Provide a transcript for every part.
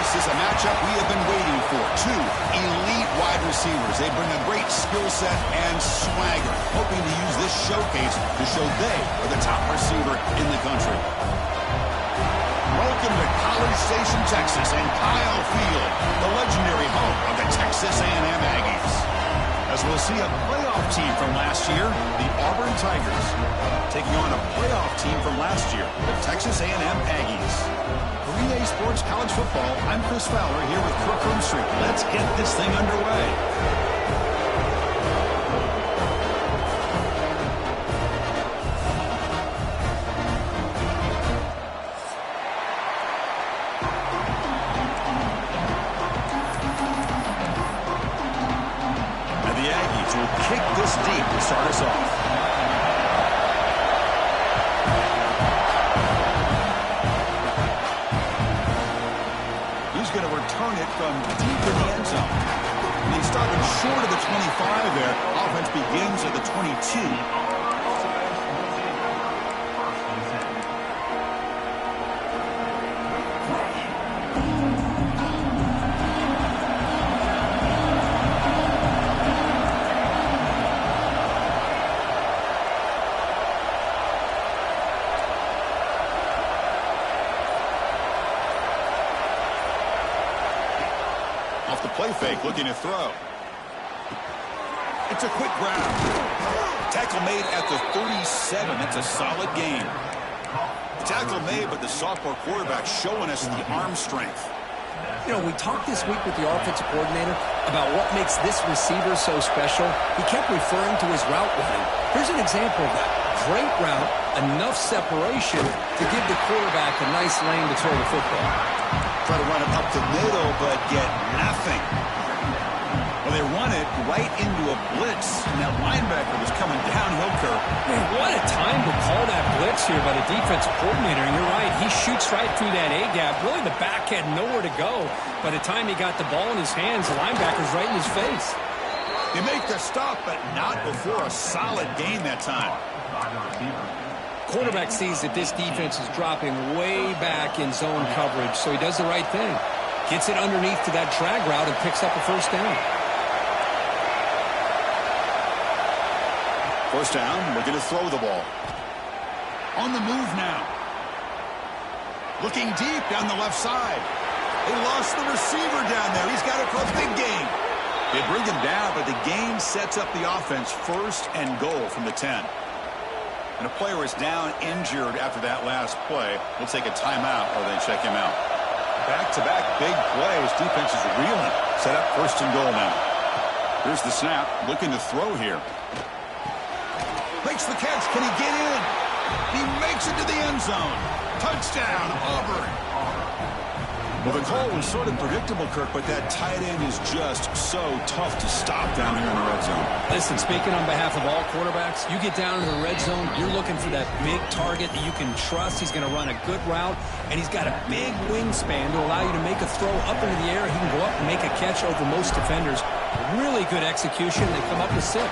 This is a matchup we have been waiting for. Two elite wide receivers. They bring a great skill set and swagger, hoping to use this showcase to show they are the top receiver in the country. Welcome to College Station, Texas, and Kyle Field, the legendary home of the Texas A&M Aggies. As we'll see a playoff team from last year, the Auburn Tigers, taking on a playoff team from last year, the Texas A&M Aggies. For EA Sports College Football, I'm Chris Fowler here with Kirk Street. Let's get this thing underway. Kick this deep to start us off. He's going to return it from deep in the end zone. And he's stopping short of the 25 there. Offense begins at the 22. Off the play fake, looking to throw. It's a quick grab. Tackle made at the 37. That's a solid gain. Tackle made, but the sophomore quarterback showing us the arm strength. You know, we talked this week with the offensive coordinator about what makes this receiver so special. He kept referring to his route running. Here's an example of that. Great route, enough separation to give the quarterback a nice lane to throw the football. Try to run it up the middle, but get nothing. Well, they run it right into a blitz, and that linebacker was coming downhill curve. Man, what a time to call that blitz here by the defensive coordinator. And you're right, he shoots right through that A-gap. Really, the back had nowhere to go. By the time he got the ball in his hands, the linebacker's right in his face. They make the stop, but not before a solid gain that time. Quarterback sees that this defense is dropping way back in zone coverage, so he does the right thing. Gets it underneath to that drag route and picks up a first down. First down, we're going to throw the ball. On the move now. Looking deep down the left side. They lost the receiver down there. He's got it for a big gain. They bring him down, but the gain sets up the offense first and goal from the 10. And a player is down injured after that last play. We'll take a timeout while they check him out. Back-to-back big plays. Defense is reeling. Set up first and goal now. Here's the snap. Looking to throw here. Makes the catch. Can he get in? He makes it to the end zone. Touchdown, Auburn. Well, the call was sort of predictable, Kirk, but that tight end is just so tough to stop down here in the red zone. Listen, speaking on behalf of all quarterbacks, you get down in the red zone, you're looking for that big target that you can trust. He's going to run a good route, and he's got a big wingspan to allow you to make a throw up into the air. He can go up and make a catch over most defenders. Really good execution. They come up with 6. Well,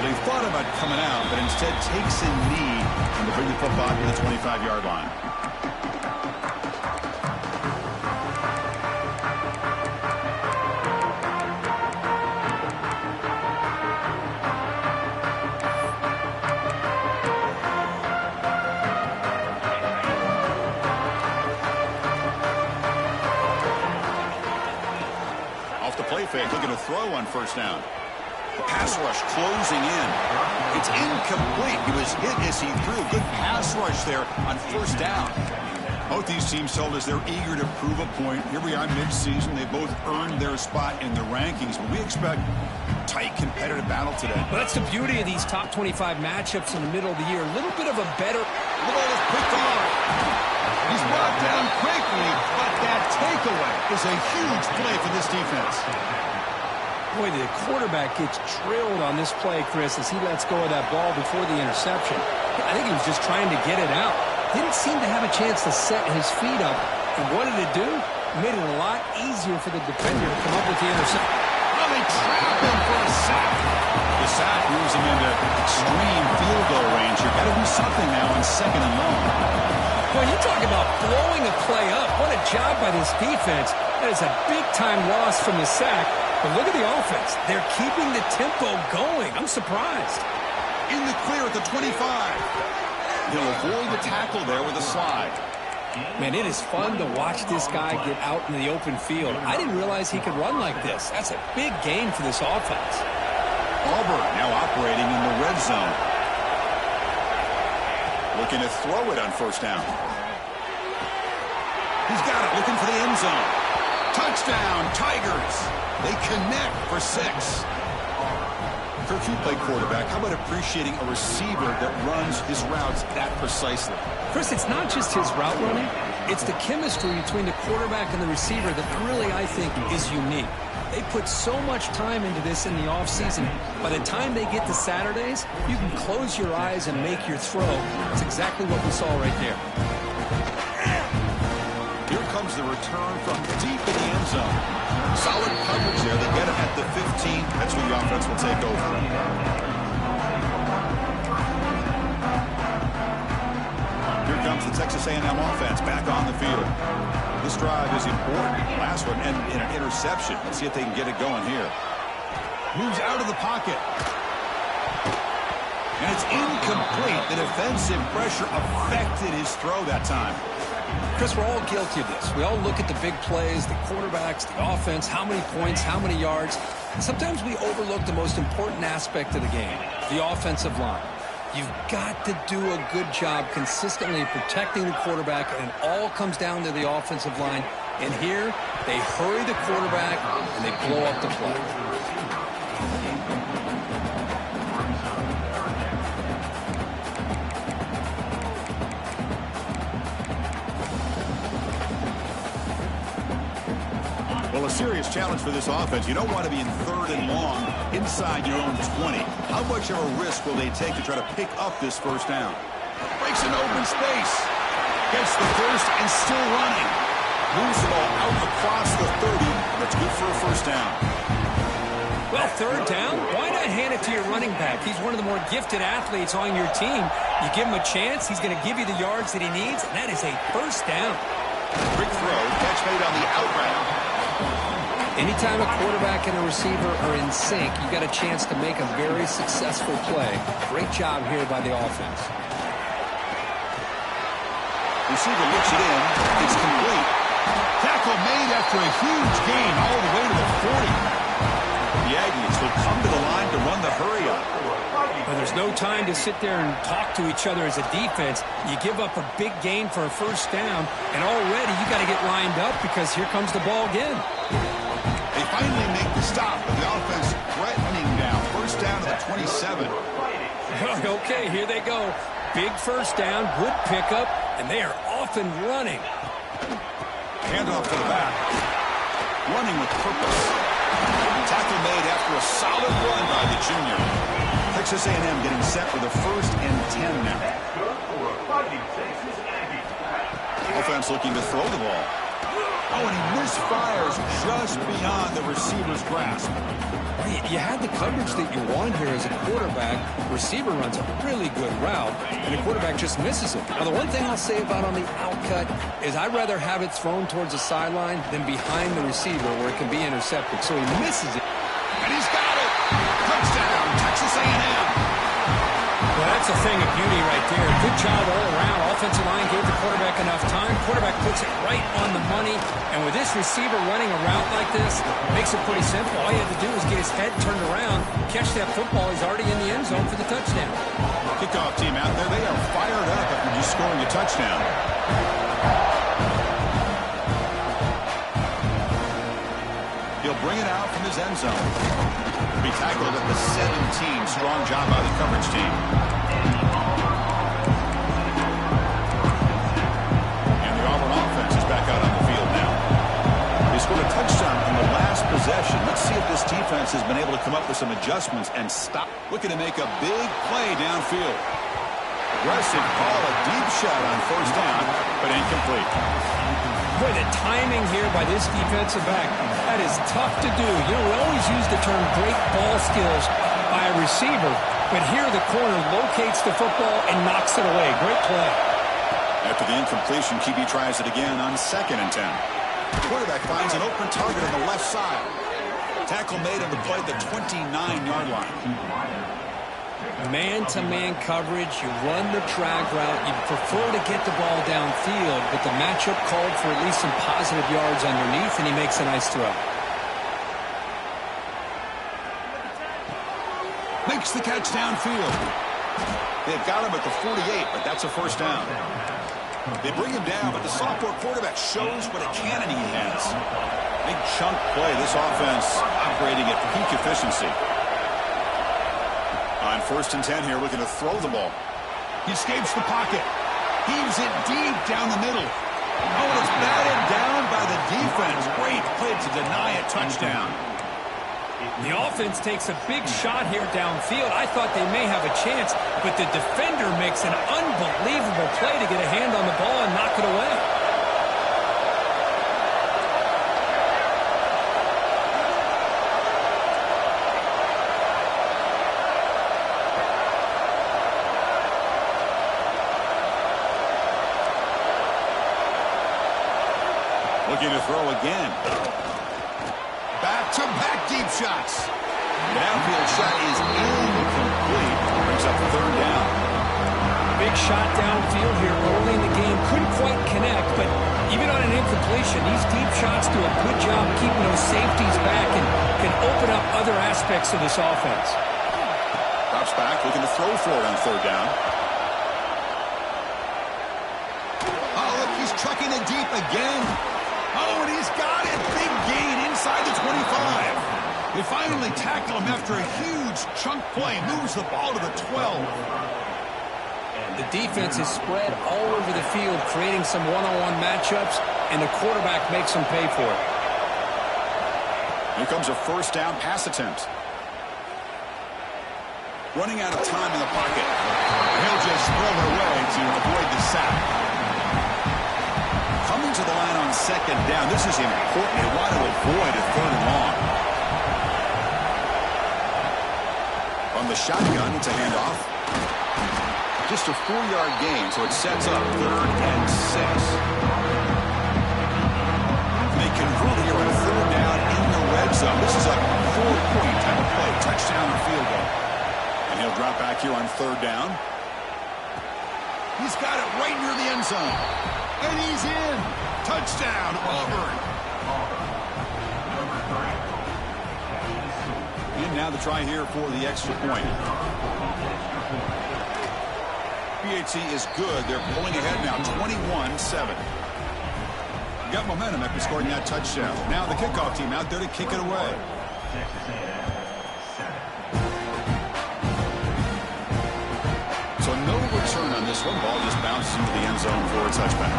they thought about coming out, but instead takes a knee and to bring the football to the 25-yard line. Off the play fake, looking to throw on first down. The pass rush closing in. It's incomplete. He was hit as he threw. Good pass rush there on first down. Both these teams told us they're eager to prove a point. Here we are mid-season. They both earned their spot in the rankings, but we expect tight competitive battle today. Well, that's the beauty of these top 25 matchups in the middle of the year. A little bit of a better... The ball is picked off. He's brought down quickly, but that takeaway is a huge play for this defense. Boy, the quarterback gets drilled on this play, Chris, as he lets go of that ball before the interception. I think he was just trying to get it out. Didn't seem to have a chance to set his feet up. And what did it do? Made it a lot easier for the defender to come up with the interception. Oh, they trap him for a sack. The sack moves him into extreme field goal range. You've got to do something now on second and long. Well, you talk about blowing a play up. What a job by this defense. That is a big-time loss from the sack. But look at the offense. They're keeping the tempo going. I'm surprised. In the clear at the 25. He'll avoid the tackle there with a slide. Man, it is fun to watch this guy get out in the open field. I didn't realize he could run like this. That's a big gain for this offense. Auburn now operating in the red zone. Looking to throw it on first down. He's got it, looking for the end zone. Touchdown, Tigers. They connect for 6. Kirk, you play quarterback. How about appreciating a receiver that runs his routes that precisely? Chris, it's not just his route running. It's the chemistry between the quarterback and the receiver that really, I think, is unique. They put so much time into this in the offseason. By the time they get to Saturdays, you can close your eyes and make your throw. That's exactly what we saw right there. Here comes the return from deep in the end zone. Solid coverage there. They get him at the 15. That's where the offense will take over. Here comes the Texas A&M offense back on the field. This drive is important. Last one and an interception. Let's see if they can get it going here. Moves out of the pocket. And it's incomplete. The defensive pressure affected his throw that time. Chris, we're all guilty of this. We all look at the big plays, the quarterbacks, the offense, how many points, how many yards. Sometimes we overlook the most important aspect of the game, the offensive line. You've got to do a good job consistently protecting the quarterback, and it all comes down to the offensive line. And here, they hurry the quarterback, and they blow up the play. Well, a serious challenge for this offense. You don't want to be in 3rd and long inside your own 20. How much of a risk will they take to try to pick up this first down? Breaks an open space. Gets the first and still running. Moves the ball out across the 30. That's good for a first down. Well, 3rd down, why not hand it to your running back? He's one of the more gifted athletes on your team. You give him a chance, he's going to give you the yards that he needs, and that is a first down. Quick throw, catch made on the out route. Anytime a quarterback and a receiver are in sync, you got a chance to make a very successful play. Great job here by the offense. Receiver looks it in. It's complete. Tackle made after a huge gain all the way to the 40. The Aggies will come to the line to run the hurry up. Well, there's no time to sit there and talk to each other as a defense. You give up a big gain for a first down, and already you got to get lined up because here comes the ball again. They finally make the stop, but the offense threatening now. First down to the 27. Okay, here they go. Big first down, good pickup, and they are off and running. Handoff to the back. Running with purpose. Tackle made after a solid run by the junior. Texas A&M getting set with a 1st and 10 now. Offense looking to throw the ball. Oh, and he misfires just beyond the receiver's grasp. You had the coverage that you want here as a quarterback. Receiver runs a really good route, and the quarterback just misses it. Now, the one thing I'll say about on the outcut is I'd rather have it thrown towards the sideline than behind the receiver where it can be intercepted. So he misses it. And he's got it. Touchdown, Texas A&M. Well, that's a thing of beauty right there. Good job all around. Offensive line gave the quarterback enough time. Quarterback puts it right on the money. And with this receiver running a route like this, it makes it pretty simple. All you had to do was get his head turned around, catch that football. He's already in the end zone for the touchdown. Kickoff team out there. They are fired up after just scoring a touchdown. He'll bring it out from his end zone. Be tackled at the 17. Strong job by the coverage team. And the Auburn offense is back out on the field now. They scored a touchdown in the last possession. Let's see if this defense has been able to come up with some adjustments and stop. Looking to make a big play downfield. Aggressive call, a deep shot on first down, but incomplete. Boy, the timing here by this defensive back, that is tough to do. You know, we always use the term great ball skills by a receiver, but here the corner locates the football and knocks it away. Great play. After the incompletion, QB tries it again on 2nd and 10. The quarterback finds an open target on the left side. Tackle made on the play at the 29-yard line. Man-to-man coverage, you run the drag route, you prefer to get the ball downfield, but the matchup called for at least some positive yards underneath, and he makes a nice throw. Makes the catch downfield. They've got him at the 48, but that's a first down. They bring him down, but the sophomore quarterback shows what a cannon he has. Big chunk play. This offense operating at peak efficiency. On 1st and 10 here, looking to throw the ball. He escapes the pocket. Heaves it deep down the middle. Oh, and it's batted down by the defense. Great play to deny a touchdown. The offense takes a big shot here downfield. I thought they may have a chance, but the defender makes an unbelievable play to get a hand on the ball and knock it away. Looking to throw again. Back-to-back deep shots. The downfield shot is incomplete. Brings up 3rd down. Big shot downfield here early in the game. Couldn't quite connect, but even on an incompletion, these deep shots do a good job keeping those safeties back and can open up other aspects of this offense. Drops back, looking to throw for it on 3rd down. Oh, look, he's trucking it deep again. Oh, and he's got it. Big gain inside the 25. They finally tackle him after a huge chunk play. Moves the ball to the 12. The defense is spread all over the field, creating some one-on-one matchups, and the quarterback makes them pay for it. Here comes a 1st down pass attempt. Running out of time in the pocket. He'll just throw it away to avoid the sack. Coming to the line on 2nd down. This is important. They want to avoid a 3rd and long. On the shotgun, it's a handoff. Just a 4-yard gain, so it sets up 3rd and 6. They convert here on 3rd down in the red zone. This is a 4-point type of play. Touchdown or field goal. And he'll drop back here on 3rd down. He's got it right near the end zone. And he's in. Touchdown, Auburn. And now the try here for the extra point. PHC is good. They're pulling ahead now, 21-7. Got momentum after scoring that touchdown. Now the kickoff team out there to kick it away. So no return on this one. Ball just bounces into the end zone for a touchback.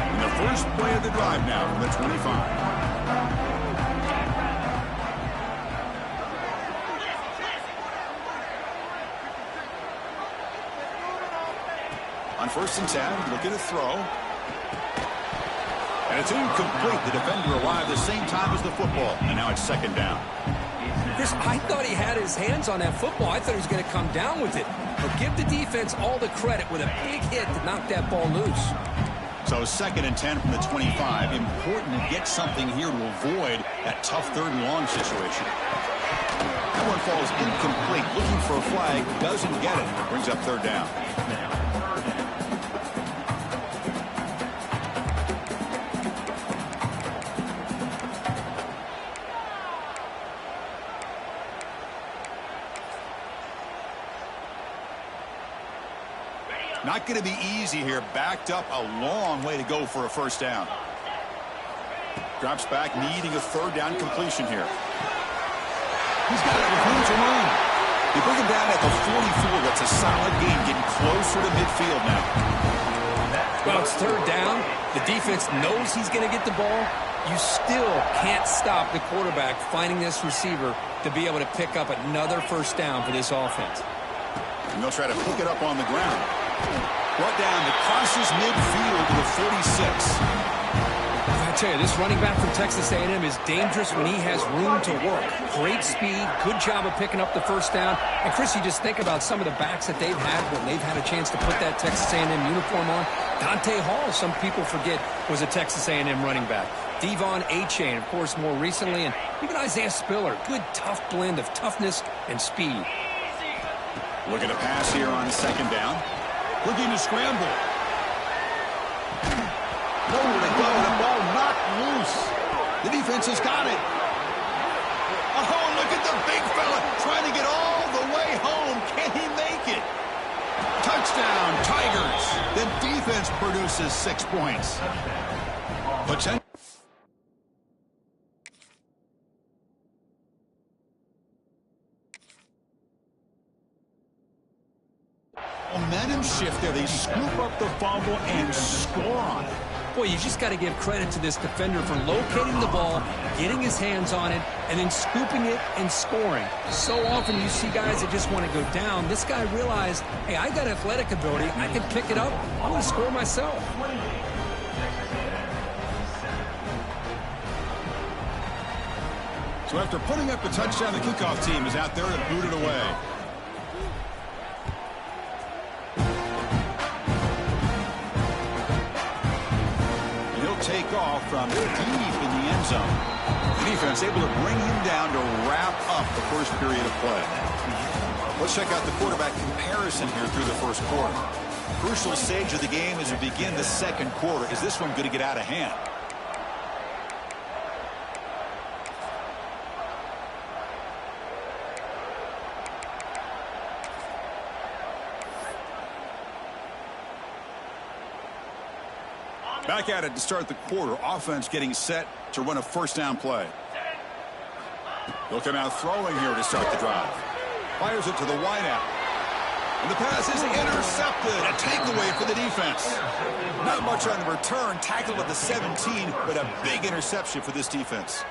And the first play of the drive now from the 25. On 1st and 10, looking to throw. And it's incomplete. The defender arrived the same time as the football. And now it's 2nd down. Chris, I thought he had his hands on that football. I thought he was going to come down with it. But give the defense all the credit with a big hit to knock that ball loose. So 2nd and 10 from the 25. Important to get something here to avoid that tough 3rd and long situation. That one falls incomplete. Looking for a flag. Doesn't get it. Brings up 3rd down. Not going to be easy here. Backed up a long way to go for a 1st down. Drops back, needing a 3rd down completion here. He's got it with room to run. They bring him down at the 44. That's a solid gain, getting closer to midfield now. Well, it's 3rd down. The defense knows he's going to get the ball. You still can't stop the quarterback finding this receiver to be able to pick up another 1st down for this offense. And they'll try to pick it up on the ground. Brought down that crosses midfield to the 46. That tell you, this running back from Texas A&M is dangerous when he has room to work. Great speed, good job of picking up the first down. And, Chris, you just think about some of the backs that they've had when they've had a chance to put that Texas A&M uniform on. Dante Hall, some people forget, was a Texas A&M running back. Devon Achane, of course, more recently. And even Isaiah Spiller, good, tough blend of toughness and speed. Looking to pass here on second down. Looking to scramble. Nowhere to go. The ball knocked loose. The defense has got it. Oh, look at the big fella trying to get all the way home. Can he make it? Touchdown, Tigers. The defense produces 6 points. Potential. Momentum shift there. They scoop up the fumble and score on it. Boy, you just got to give credit to this defender for locating the ball, getting his hands on it, and then scooping it and scoring. So often you see guys that just want to go down. This guy realized, hey, I got athletic ability. I can pick it up. I'm going to score myself. So after putting up a touchdown, the kickoff team is out there to boot it away. Take off from deep in the end zone. The defense able to bring him down to wrap up the first period of play. Let's check out the quarterback comparison here through the first quarter. Crucial stage of the game as we begin the second quarter. Is this one going to get out of hand? Back at it to start the quarter. Offense getting set to run a first down play. Looking out throwing here to start the drive. Fires it to the wideout. And the pass is intercepted. A takeaway for the defense. Not much on the return. Tackled at the 17, but a big interception for this defense.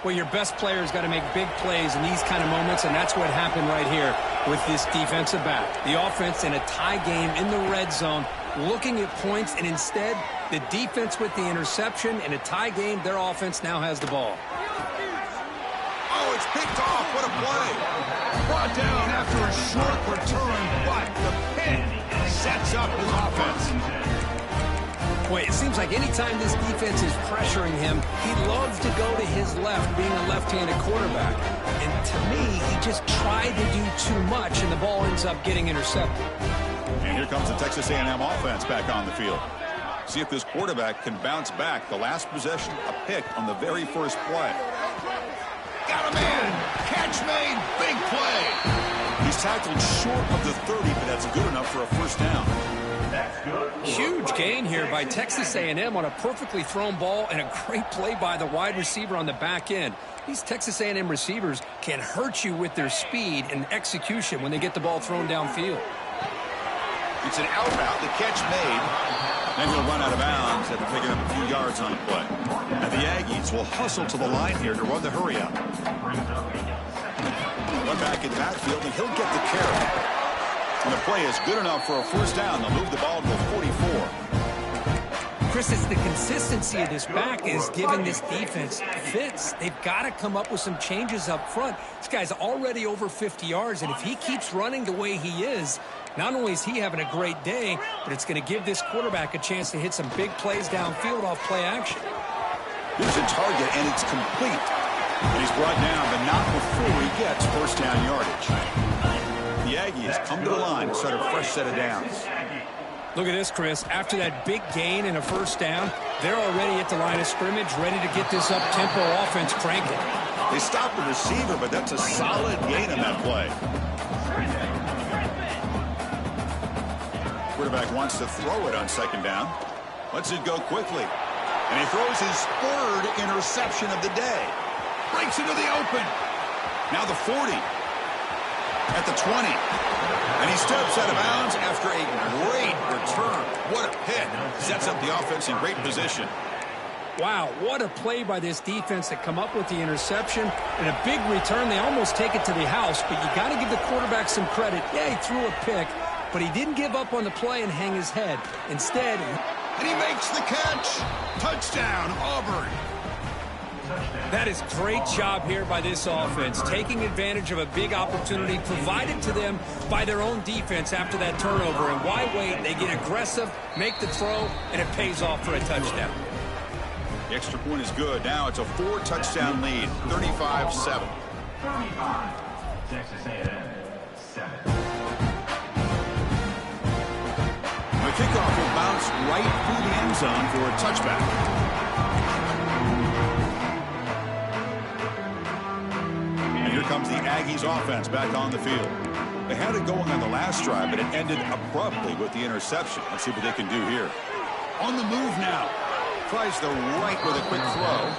Well, your best player's got to make big plays in these kind of moments, and that's what happened right here with this defensive back. The offense in a tie game in the red zone, looking at points, and instead, the defense with the interception. In a tie game, their offense now has the ball. Oh, it's picked off. What a play. Brought down after a short return, but the pick sets up his offense. Boy, it seems like anytime this defense is pressuring him, he loves to go to his left, being a left-handed quarterback. And to me, he just tried to do too much, and the ball ends up getting intercepted. And here comes the Texas A&M offense back on the field. See if this quarterback can bounce back. The last possession, a pick on the very first play. Got a man. Catch made. Big play. He's tackled short of the 30, but that's good enough for a first down. Huge gain here by Texas A&M on a perfectly thrown ball and a great play by the wide receiver on the back end. These Texas A&M receivers can hurt you with their speed and execution when they get the ball thrown downfield. It's an out route. The catch made. Then he'll run out of bounds after picking up a few yards on the play. And the Aggies will hustle to the line here to run the hurry up. Run back in the backfield, and he'll get the carry. And the play is good enough for a first down. They'll move the ball to the 44. Chris, it's the consistency of this back is giving this defense fits. They've got to come up with some changes up front. This guy's already over 50 yards, and if he keeps running the way he is, not only is he having a great day, but it's going to give this quarterback a chance to hit some big plays downfield off play action. Here's a target, and it's complete. And he's brought down, but not before he gets first down yardage. The Aggies come to the line to start a fresh set of downs. Look at this, Chris. After that big gain and a first down, they're already at the line of scrimmage, ready to get this up-tempo offense cranking. They stopped the receiver, but that's a solid gain on that play. Quarterback wants to throw it on second down. Lets it go quickly. And he throws his third interception of the day. Breaks into the open. Now the 40. At the 20. And he steps out of bounds after a great return. What a pick. Sets up the offense in great position. Wow, what a play by this defense to come up with the interception and a big return. They almost take it to the house, but you got to give the quarterback some credit. Yeah, he threw a pick, but he didn't give up on the play and hang his head. Instead, And he makes the catch. Touchdown, Auburn. That is great job here by this offense, taking advantage of a big opportunity provided to them by their own defense after that turnover. And why wait? They get aggressive, make the throw, and it pays off for a touchdown. The extra point is good. Now it's a 4-touchdown lead, 35-7. Texas A&M, 7. The kickoff will bounce right through the end zone for a touchback. And here comes the Aggies offense back on the field. They had it going on the last drive, but it ended abruptly with the interception. Let's see what they can do here. On the move now. Tries the right with a quick throw.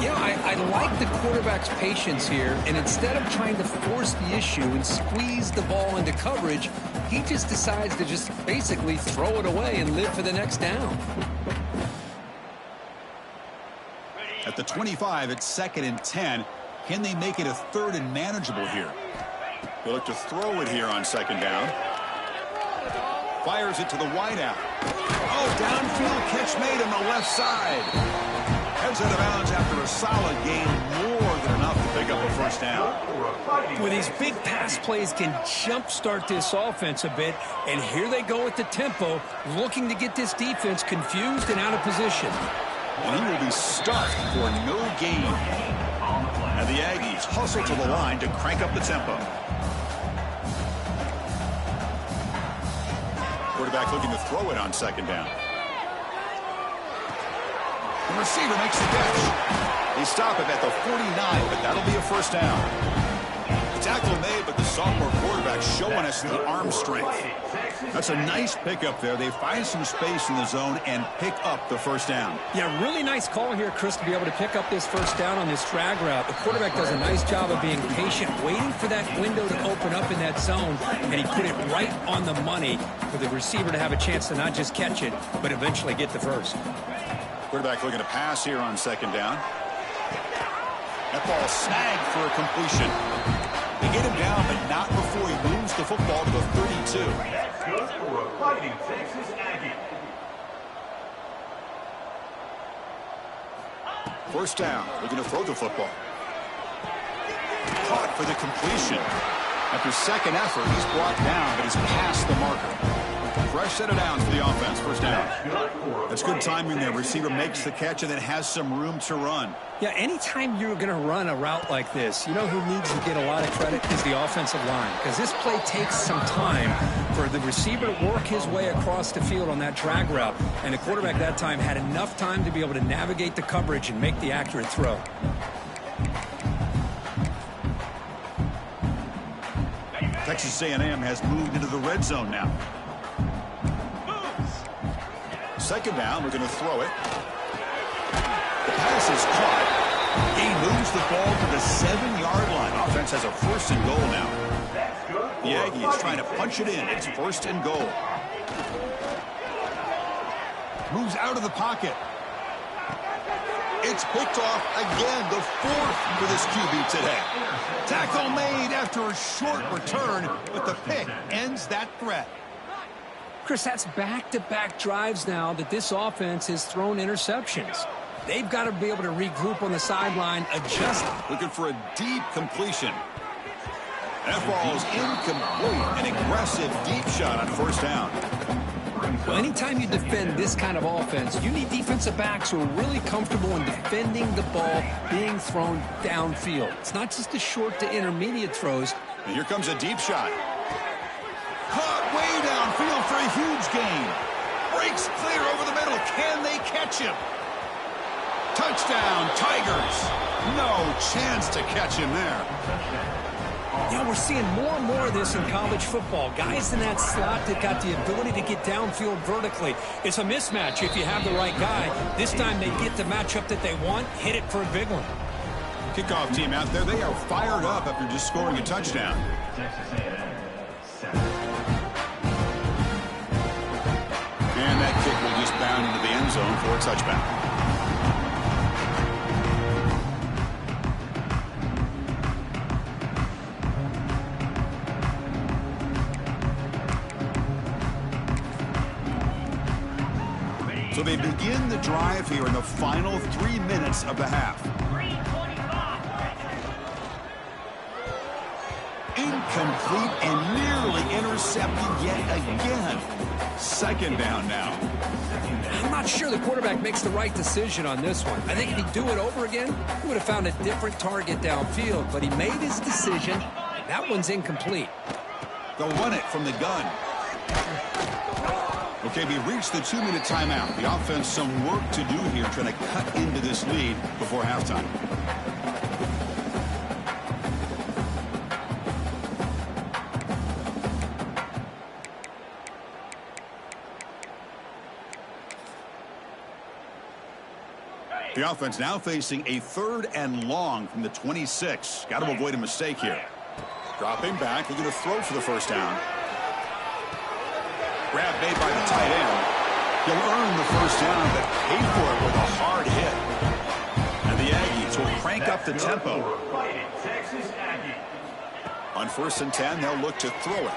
You know, I like the quarterback's patience here, and instead of trying to force the issue and squeeze the ball into coverage, he just decides to just basically throw it away and live for the next down. At the 25, it's 2nd and 10. Can they make it a 3rd and manageable here? They look to throw it here on 2nd down. Fires it to the wideout. Oh, downfield catch made on the left side. Heads out of bounds after a solid gain, more than enough to pick up a 1st down. Well, these big pass plays can jumpstart this offense a bit, and here they go with the tempo, looking to get this defense confused and out of position. And he will be stuffed for no gain. And the Aggies hustle to the line to crank up the tempo. Quarterback looking to throw it on 2nd down. The receiver makes the catch. They stop him at the 49, but that'll be a 1st down. The tackle made, but the sophomore quarterback showing us the arm strength. That's a nice pickup there. They find some space in the zone and pick up the 1st down. Yeah, really nice call here, Chris, to be able to pick up this 1st down on this drag route. The quarterback does a nice job of being patient, waiting for that window to open up in that zone, and he put it right on the money for the receiver to have a chance to not just catch it, but eventually get the 1st. Quarterback looking to pass here on 2nd down. That ball snagged for a completion. They get him down, but not before he moves the football to the 32. That's good for a fighting Texas Aggie. 1st down. Looking to throw the football. Caught for the completion. After 2nd effort, he's brought down, but he's past the marker. Fresh set of downs for the offense. 1st down. That's good timing there. Receiver makes the catch and then has some room to run. Yeah, anytime you're going to run a route like this, you know who needs to get a lot of credit is the offensive line, because this play takes some time for the receiver to work his way across the field on that drag route, and the quarterback that time had enough time to be able to navigate the coverage and make the accurate throw. Texas A&M has moved into the red zone now. 2nd down, we're going to throw it. The pass is caught. He moves the ball to the 7-yard line. Offense has a 1st and goal now. The Aggies trying to punch it in. It's 1st and goal. Moves out of the pocket. It's picked off again, the 4th for this QB today. Tackle made after a short return, but the pick ends that threat. Chris, that's back-to-back drives now that this offense has thrown interceptions. They've got to be able to regroup on the sideline, adjust. Looking for a deep completion. That ball is incomplete. An aggressive deep shot on 1st down. Well, anytime you defend this kind of offense, you need defensive backs who are really comfortable in defending the ball being thrown downfield. It's not just the short to intermediate throws. And here comes a deep shot. Caught way downfield for a huge gain. Breaks clear over the middle. Can they catch him? Touchdown, Tigers. No chance to catch him there. Yeah, we're seeing more and more of this in college football. Guys in that slot that got the ability to get downfield vertically. It's a mismatch if you have the right guy. This time they get the matchup that they want, hit it for a big one. Kickoff team out there, they are fired up after just scoring a touchdown. Texas A&M, 7. And that kick will just bound into the end zone for a touchback. So they begin the drive here in the final 3 minutes of the half. Incomplete and nearly intercepted yet again. Second down now. I'm not sure the quarterback makes the right decision on this one. I think if he'd do it over again, he would have found a different target downfield, but he made his decision. That one's incomplete. They'll run it from the gun. Okay, we reached the 2-minute timeout. The offense some work to do here trying to cut into this lead before halftime. The offense now facing a 3rd and long from the 26. Got to avoid a mistake here. Dropping back. They're going to throw for the first down. Grab made by the tight end. He'll earn the first down, but pay for it with a hard hit. And the Aggies will crank up the tempo. On 1st and 10, they'll look to throw it.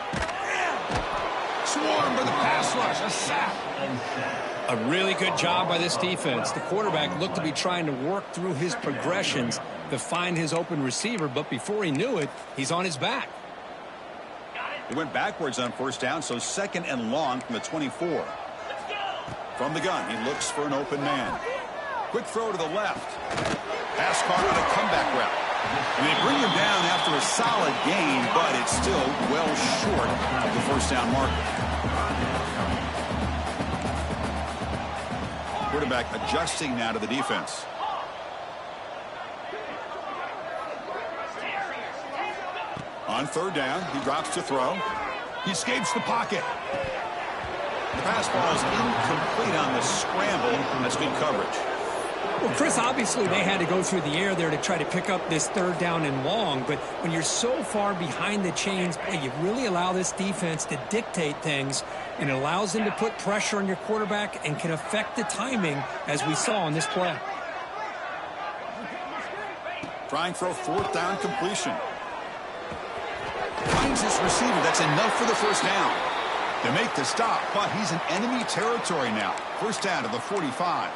Swarm by the pass rush. A sack. A really good job by this defense. The quarterback looked to be trying to work through his progressions to find his open receiver, but before he knew it, he's on his back. He went backwards on 1st down, so 2nd and long from the 24. From the gun, he looks for an open man. Quick throw to the left. Pass caught on a comeback route. And they bring him down after a solid gain, but it's still well short of the first down marker. Quarterback adjusting now to the defense. On 3rd down, he drops to throw. He escapes the pocket. The pass ball is incomplete on the scramble. That's good coverage. Well, Chris, obviously they had to go through the air there to try to pick up this 3rd down and long, but when you're so far behind the chains, you really allow this defense to dictate things, and it allows them to put pressure on your quarterback and can affect the timing, as we saw on this play. Trying for a 4th down completion. Finds his receiver. That's enough for the first down. They make the stop, but he's in enemy territory now. First down to the 45.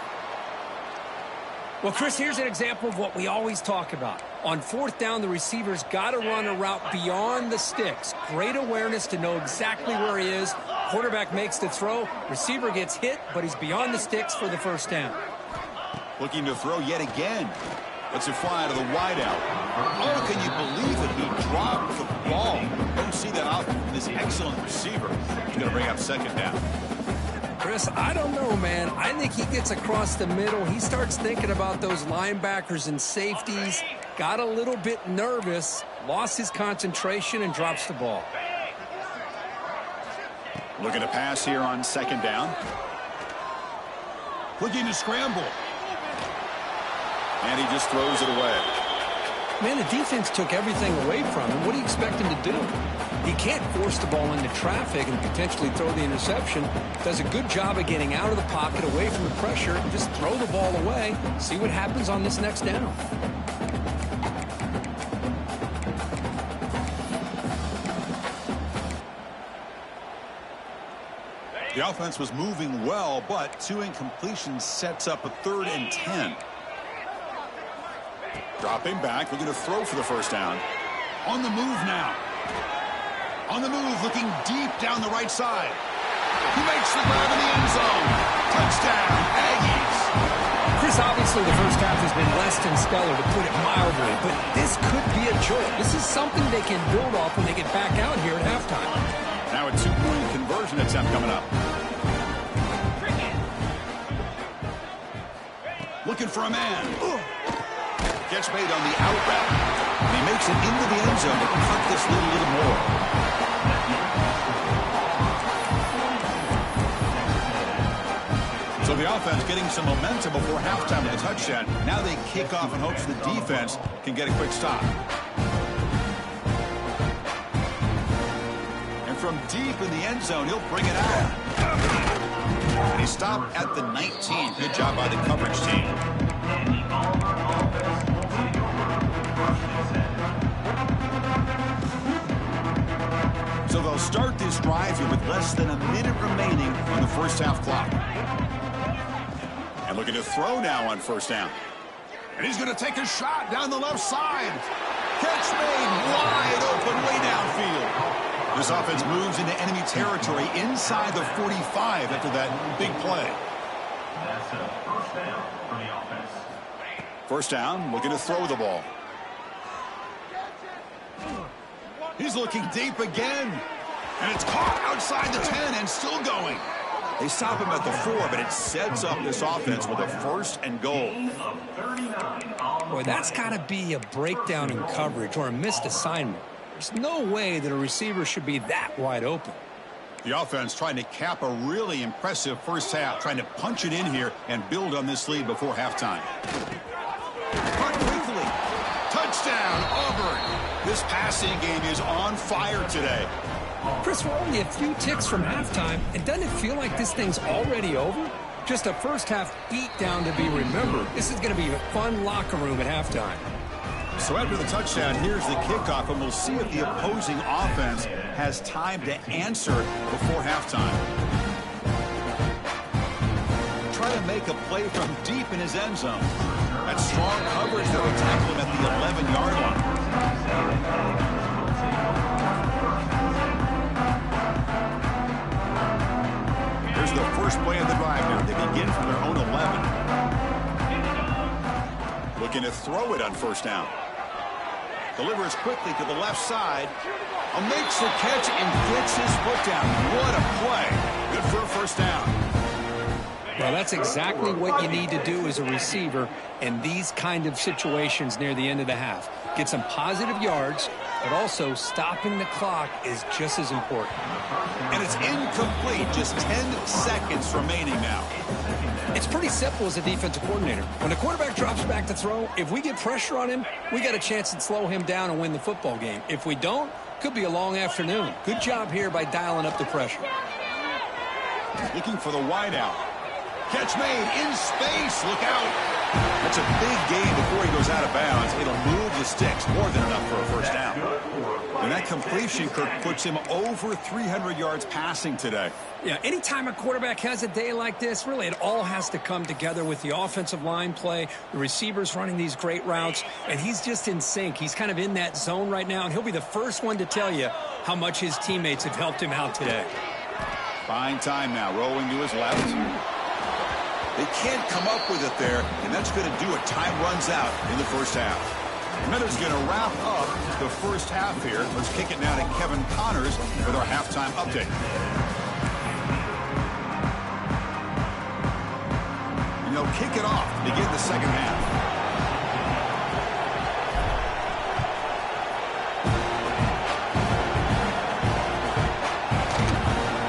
Well, Chris, here's an example of what we always talk about. On 4th down, the receiver's got to run a route beyond the sticks. Great awareness to know exactly where he is. Quarterback makes the throw. Receiver gets hit, but he's beyond the sticks for the first down. Looking to throw yet again. Lets it fly to the wideout. Oh, can you believe it? He dropped the ball. Don't see that often from this excellent receiver. He's going to bring up 2nd down. Chris, I don't know, man. I think he gets across the middle. He starts thinking about those linebackers and safeties. Got a little bit nervous, lost his concentration, and drops the ball. Looking to pass here on 2nd down. Looking to scramble. And he just throws it away. Man, the defense took everything away from him. What do you expect him to do? He can't force the ball into traffic and potentially throw the interception. Does a good job of getting out of the pocket, away from the pressure, and just throw the ball away. See what happens on this next down. The offense was moving well, but 2 incompletions sets up a 3rd and 10. Dropping back, looking to throw for the first down. On the move now. On the move, looking deep down the right side. He makes the grab in the end zone. Touchdown, Aggies. Chris, obviously the first half has been less than stellar, to put it mildly, but this could be a jolt. This is something they can build off when they get back out here at halftime. Now a 2-point conversion attempt coming up. Looking for a man. Gets made on the out route. And he makes it into the end zone to cut this lead a little more. So the offense getting some momentum before halftime with a touchdown. Now they kick off in hopes the defense can get a quick stop. And from deep in the end zone, he'll bring it out. And he stopped at the 19. Good job by the coverage team. So they'll start this drive here with less than a minute remaining on the first half clock. And looking to throw now on first down. And he's going to take a shot down the left side. Catch made wide open way downfield. This offense moves into enemy territory inside the 45 after that big play. That's a first down for the offense. First down, looking to throw the ball. He's looking deep again. And it's caught outside the 10 and still going. They stop him at the 4, but it sets up this offense with a first and goal. Boy, that's got to be a breakdown in coverage or a missed assignment. There's no way that a receiver should be that wide open. The offense trying to cap a really impressive first half, trying to punch it in here and build on this lead before halftime. Caught quickly. Touchdown, Auburn. This passing game is on fire today. Chris, we're only a few ticks from halftime, and doesn't it feel like this thing's already over? Just a first-half beatdown to be remembered. This is going to be a fun locker room at halftime. So after the touchdown, here's the kickoff, and we'll see if the opposing offense has time to answer before halftime. Try to make a play from deep in his end zone. That strong coverage that will tackle him at the 11-yard line. Here's the first play of the drive now. They begin from their own 11. Looking to throw it on first down. Delivers quickly to the left side. Makes the catch and gets his foot down. What a play. Good for a first down. Well, that's exactly what you need to do as a receiver in these kind of situations near the end of the half. Get some positive yards, but also stopping the clock is just as important. And it's incomplete. Just 10 seconds remaining now. It's pretty simple as a defensive coordinator. When the quarterback drops back to throw, if we get pressure on him, we got a chance to slow him down and win the football game. If we don't, could be a long afternoon. Good job here by dialing up the pressure. Looking for the wideout. Catch made in space. Look out. That's a big gain before he goes out of bounds. It'll move the sticks more than enough for a first down. And that completion, Kirk, puts him over 300 yards passing today. Yeah, anytime a quarterback has a day like this, really it all has to come together with the offensive line play, the receivers running these great routes, and he's just in sync. He's kind of in that zone right now, and he'll be the first one to tell you how much his teammates have helped him out today. Fine time now, rolling to his left. They can't come up with it there, and that's going to do it. Time runs out in the first half. Minutes going to wrap up the first half here. Let's kick it now to Kevin Connors with our halftime update. And they'll kick it off to begin the second half.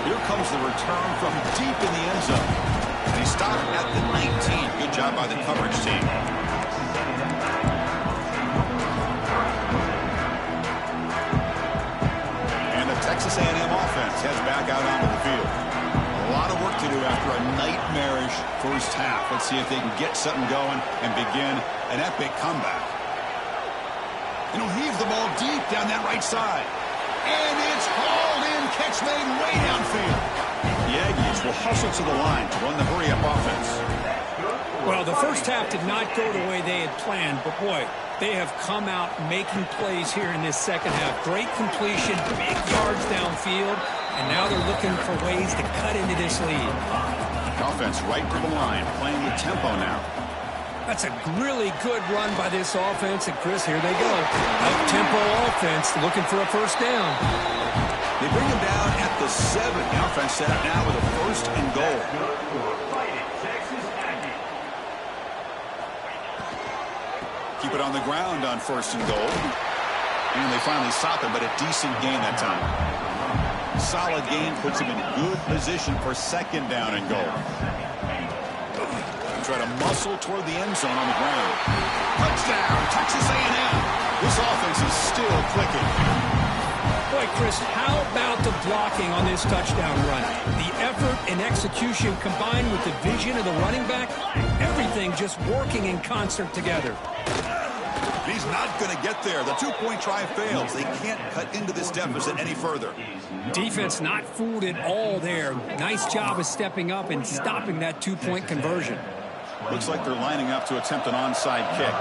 Here comes the return from deep in the end zone. And he stopped at the 19. Good job by the coverage team. And the Texas A&M offense heads back out onto the field. A lot of work to do after a nightmarish first half. Let's see if they can get something going and begin an epic comeback. And he'll heave the ball deep down that right side. And it's hauled in. Catch made way downfield. The Aggies will hustle to the line to run the hurry-up offense. Well, the first half did not go the way they had planned, but boy, they have come out making plays here in this second half. Great completion, big yards downfield, and now they're looking for ways to cut into this lead. Offense right to the line, playing with tempo now. That's a really good run by this offense, and Chris, here they go. Up-tempo offense looking for a first down. They bring him down at the 7. The offense set up now with a first and goal. Keep it on the ground on first and goal. And they finally stop him, but a decent gain that time. Solid gain puts him in good position for second down and goal. Try to muscle toward the end zone on the ground. Touchdown, Texas A&M. This offense is still clicking. Boy, Chris, how about the blocking on this touchdown run? The effort and execution combined with the vision of the running back, everything just working in concert together. He's not going to get there. The two-point try fails. They can't cut into this deficit any further. Defense not fooled at all there. Nice job of stepping up and stopping that two-point conversion. Looks like they're lining up to attempt an onside kick.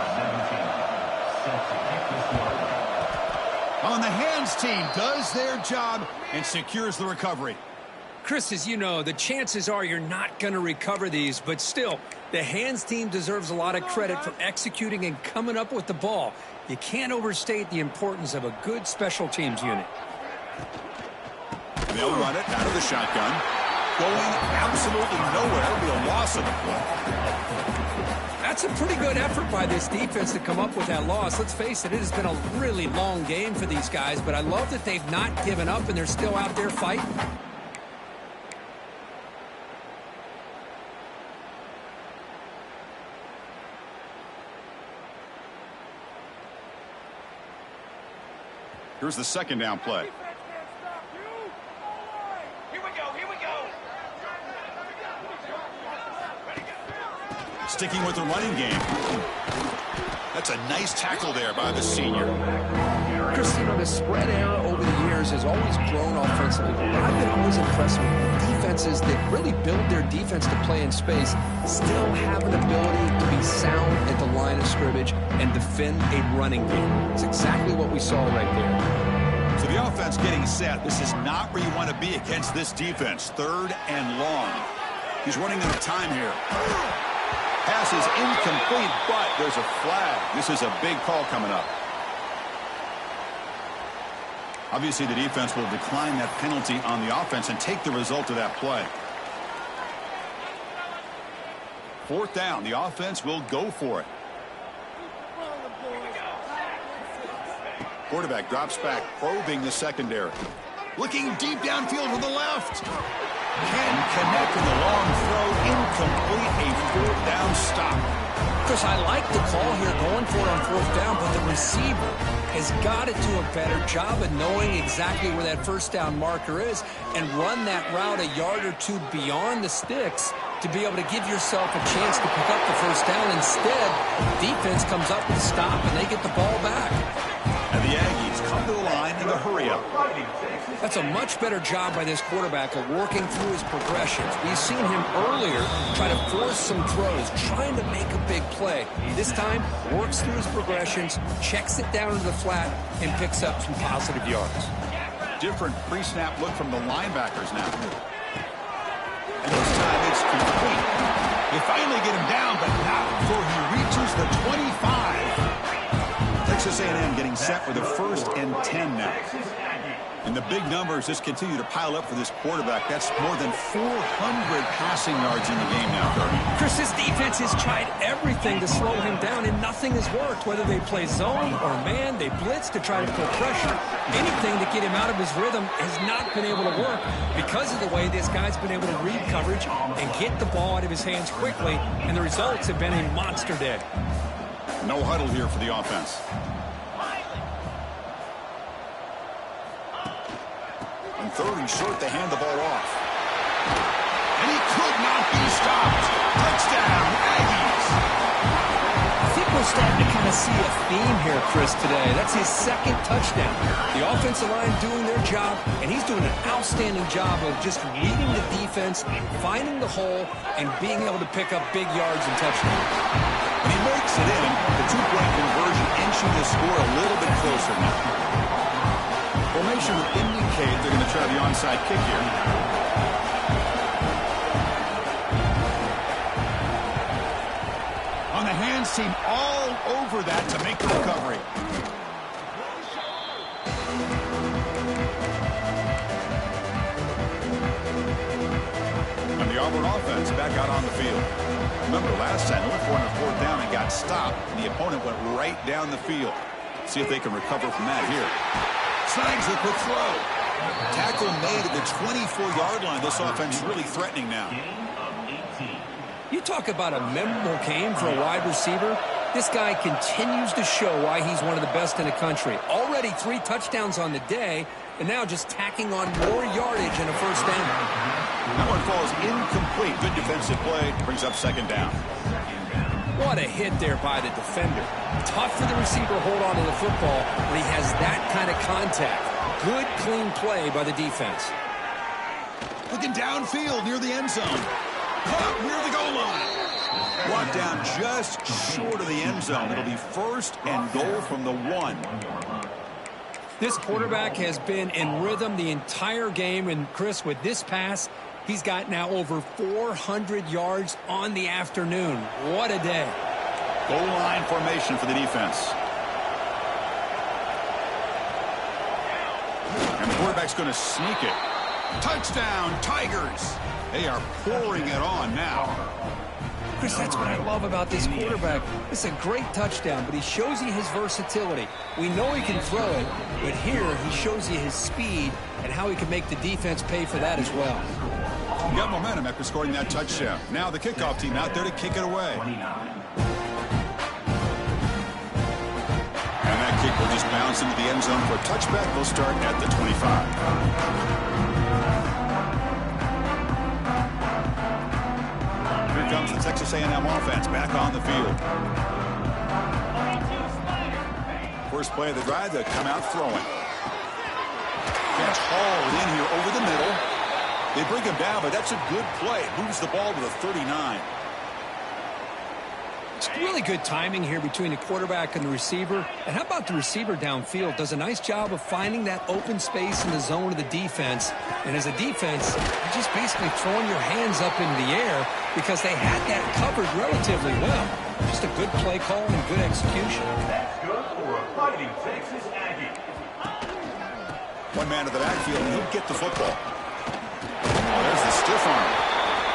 On the hands team does their job and secures the recovery. Chris, as you know, the chances are you're not going to recover these, but still, the hands team deserves a lot of credit for executing and coming up with the ball. You can't overstate the importance of a good special teams unit. They'll run it out of the shotgun. Going absolutely nowhere. It'll be a loss of the play. That's a pretty good effort by this defense to come up with that loss. Let's face it, it has been a really long game for these guys, but I love that they've not given up and they're still out there fighting. Here's the second down play. Sticking with the running game. That's a nice tackle there by the senior. Chris, you know, the spread era over the years has always grown offensively. But I've been always impressed with defenses that really build their defense to play in space, still have an ability to be sound at the line of scrimmage and defend a running game. It's exactly what we saw right there. So the offense getting set. This is not where you want to be against this defense. Third and long. He's running out of time here. Pass is incomplete, but there's a flag. This is a big call coming up. Obviously, the defense will decline that penalty on the offense and take the result of that play. Fourth down. The offense will go for it. Quarterback drops back, probing the secondary. Looking deep downfield to the left. Can connect with a long throw. Incomplete. A fourth down stop. Chris, I like the call here, going for it on fourth down, but the receiver has got to do a better job of knowing exactly where that first down marker is and run that route a yard or two beyond the sticks to be able to give yourself a chance to pick up the first down. Instead, defense comes up with a stop and they get the ball back. And the Aggies come to the line in the hurry-up. That's a much better job by this quarterback of working through his progressions. We've seen him earlier try to force some throws, trying to make a big play. This time, works through his progressions, checks it down into the flat, and picks up some positive yards. Different pre-snap look from the linebackers now. And this time it's complete. They finally get him down, but not before he reaches the 25. Texas A&M getting set for the 1st and 10 now. And the big numbers just continue to pile up for this quarterback. That's more than 400 passing yards in the game now, Kirby. Chris, this defense has tried everything to slow him down, and nothing has worked. Whether they play zone or man, they blitz to try to put pressure. Anything to get him out of his rhythm has not been able to work because of the way this guy's been able to read coverage and get the ball out of his hands quickly, and the results have been a monster day. No huddle here for the offense. On 3rd and short, they hand the ball off. And he could not be stopped. Touchdown, Aggies. I think we're starting to kind of see a theme here, Chris, today. That's his 2nd touchdown. The offensive line doing their job, and he's doing an outstanding job of just reading the defense, finding the hole, and being able to pick up big yards and touchdowns. And he makes it in. The 2-point conversion inching the score a little bit closer now. Formation would indicate they're going to try the onside kick here. On the hands team, all over that to make the recovery. And the Auburn offense back out on the field. Remember, last time, they went for it on 4th down and got stopped. And the opponent went right down the field. See if they can recover from that here. Snags the quick throw. Tackle made at the 24-yard line. This offense really threatening now. You talk about a memorable game for a wide receiver. This guy continues to show why he's one of the best in the country. Already 3 touchdowns on the day, and now just tacking on more yardage and a first down. That one falls incomplete. Good defensive play. Brings up 2nd down. What a hit there by the defender. Tough for the receiver to hold on to the football when he has that kind of contact. Good, clean play by the defense. Looking downfield near the end zone. Caught near the goal line. Brought down just short of the end zone. It'll be first and goal from the 1. This quarterback has been in rhythm the entire game. And, Chris, with this pass, he's got now over 400 yards on the afternoon. What a day. Goal line formation for the defense. And the quarterback's going to sneak it. Touchdown, Tigers. They are pouring it on now. Chris, that's what I love about this quarterback. It's a great touchdown, but he shows you his versatility. We know he can throw it, but here he shows you his speed and how he can make the defense pay for that as well. He got momentum after scoring that touchdown. Now the kickoff team out there to kick it away. And that kick will just bounce into the end zone for a touchback. They'll start at the 25. Comes the Texas A&M offense back on the field. First play of the drive, they come out throwing. Catch hauled in here over the middle. They bring him down, but that's a good play. Moves the ball to the 39. It's really good timing here between the quarterback and the receiver. And how about the receiver downfield? Does a nice job of finding that open space in the zone of the defense. And as a defense, you're just basically throwing your hands up in the air because they had that covered relatively well. Just a good play call and good execution. That's good for a fighting Texas Aggie. One man to the backfield, and he'll get the football. Oh, there's the stiff arm.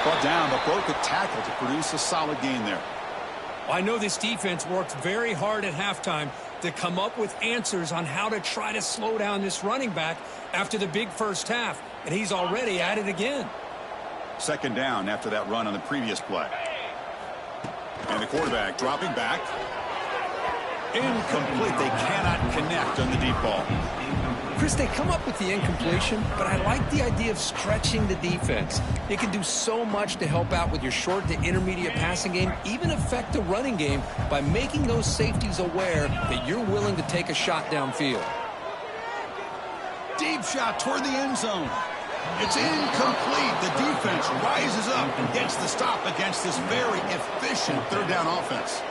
Brought down, but broke a tackle to produce a solid gain there. I know this defense worked very hard at halftime to come up with answers on how to try to slow down this running back after the big first half, and he's already at it again. Second down after that run on the previous play. And the quarterback dropping back. Incomplete. They cannot connect on the deep ball. Chris, they come up with the incompletion, but I like the idea of stretching the defense. It can do so much to help out with your short to intermediate passing game, even affect the running game by making those safeties aware that you're willing to take a shot downfield. Deep shot toward the end zone. It's incomplete. The defense rises up and gets the stop against this very efficient third down offense.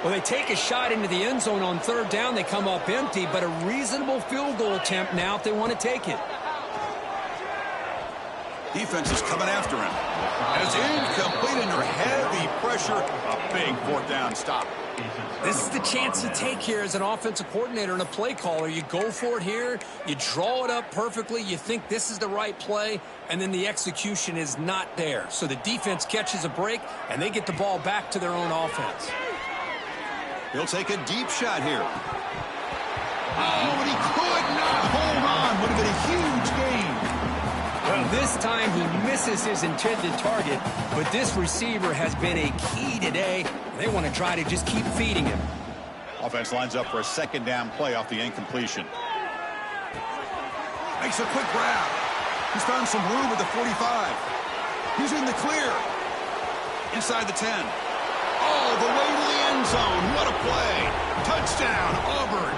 Well, they take a shot into the end zone on third down. They come up empty, but a reasonable field goal attempt now if they want to take it. Defense is coming after him. And it's incomplete under heavy pressure. A big fourth down stop. This is the chance you take here as an offensive coordinator and a play caller. You go for it here. You draw it up perfectly. You think this is the right play, and then the execution is not there. So the defense catches a break, and they get the ball back to their own offense. He'll take a deep shot here. Oh, but he could not hold on. Would have been a huge gain. Well, this time he misses his intended target, but this receiver has been a key today. They want to try to just keep feeding him. Offense lines up for a second down play off the incompletion. Makes a quick grab. He's found some room at the 45. He's in the clear. Inside the 10. All the way to the end zone. What a play. Touchdown, Auburn.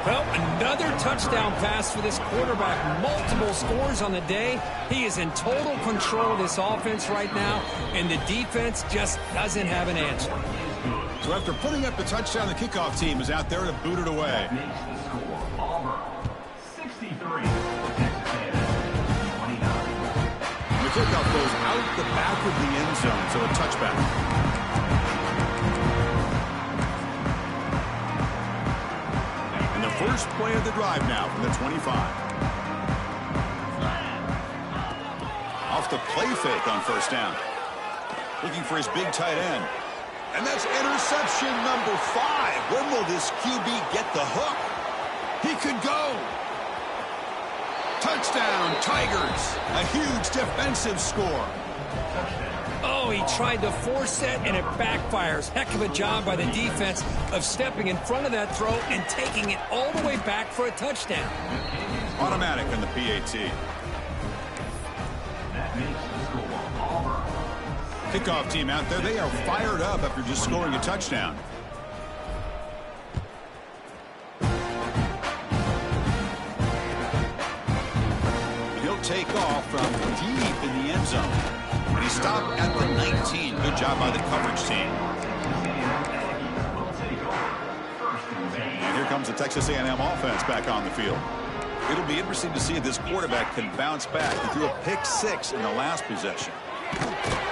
Well, another touchdown pass for this quarterback. Multiple scores on the day. He is in total control of this offense right now, and the defense just doesn't have an answer. So after putting up the touchdown, the kickoff team is out there to boot it away. Makes the score Auburn 63, Texas A&M 29. The kickoff goes out the back of the end zone, so a touchback. And the first play of the drive now from the 25. Off the play fake on first down. Looking for his big tight end. And that's interception number 5. When will this QB get the hook? He could go. Touchdown, Tigers. A huge defensive score. Oh, he tried to force it, and it backfires. Heck of a job by the defense of stepping in front of that throw and taking it all the way back for a touchdown. Automatic on the PAT. That makes the score Auburn. Kickoff team out there, they are fired up after just scoring a touchdown. He'll take off from deep in the end zone. And he stopped at the 19. Good job by the coverage team. And here comes the Texas A&M offense back on the field. It'll be interesting to see if this quarterback can bounce back. He threw a pick-6 in the last possession.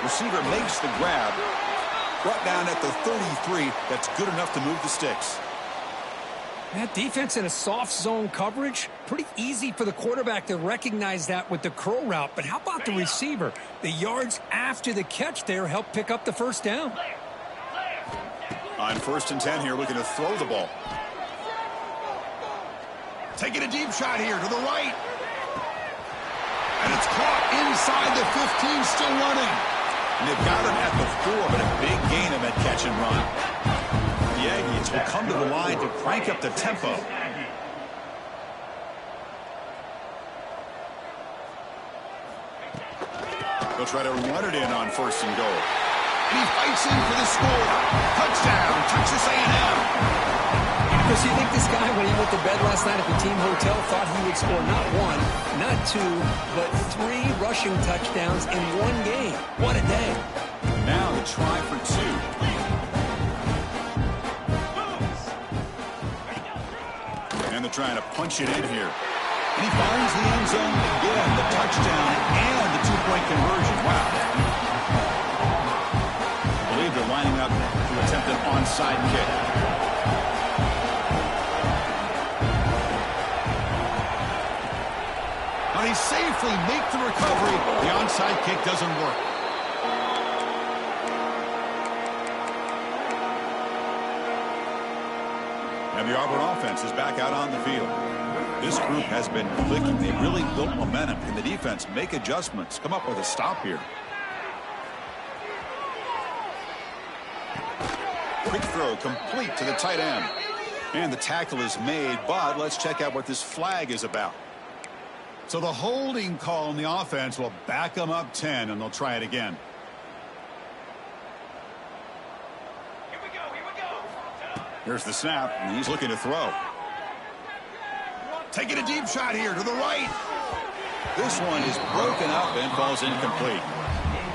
Receiver makes the grab. Brought down at the 33. That's good enough to move the sticks. That defense in a soft zone coverage, pretty easy for the quarterback to recognize that with the curl route. But how about the receiver? The yards after the catch there help pick up the first down. On 1st and 10 here, looking to throw the ball. Taking a deep shot here to the right. And it's caught inside the 15, still running. And they've got him at the 4, but a big gain of that catch and run. The Aggies will come to the line to crank up the tempo. They'll try to run it in on 1st and goal. And he fights in for the score. Touchdown, Texas A&M. Chris, you think this guy, when he went to bed last night at the team hotel, thought he would score not 1, not 2, but 3 rushing touchdowns in 1 game? What a day. Now the try for 2. And they're trying to punch it in here. And he finds the end zone again, the touchdown and the 2-point conversion. Wow. I believe they're lining up to attempt an onside kick. Now they safely make the recovery. The onside kick doesn't work. And the Auburn offense is back out on the field. This group has been clicking. They really built momentum. Can the defense make adjustments? Come up with a stop here. Quick throw complete to the tight end. And the tackle is made, but let's check out what this flag is about. So the holding call on the offense will back them up 10, and they'll try it again. Here's the snap, and he's looking to throw. Taking a deep shot here to the right. This one is broken up and falls incomplete.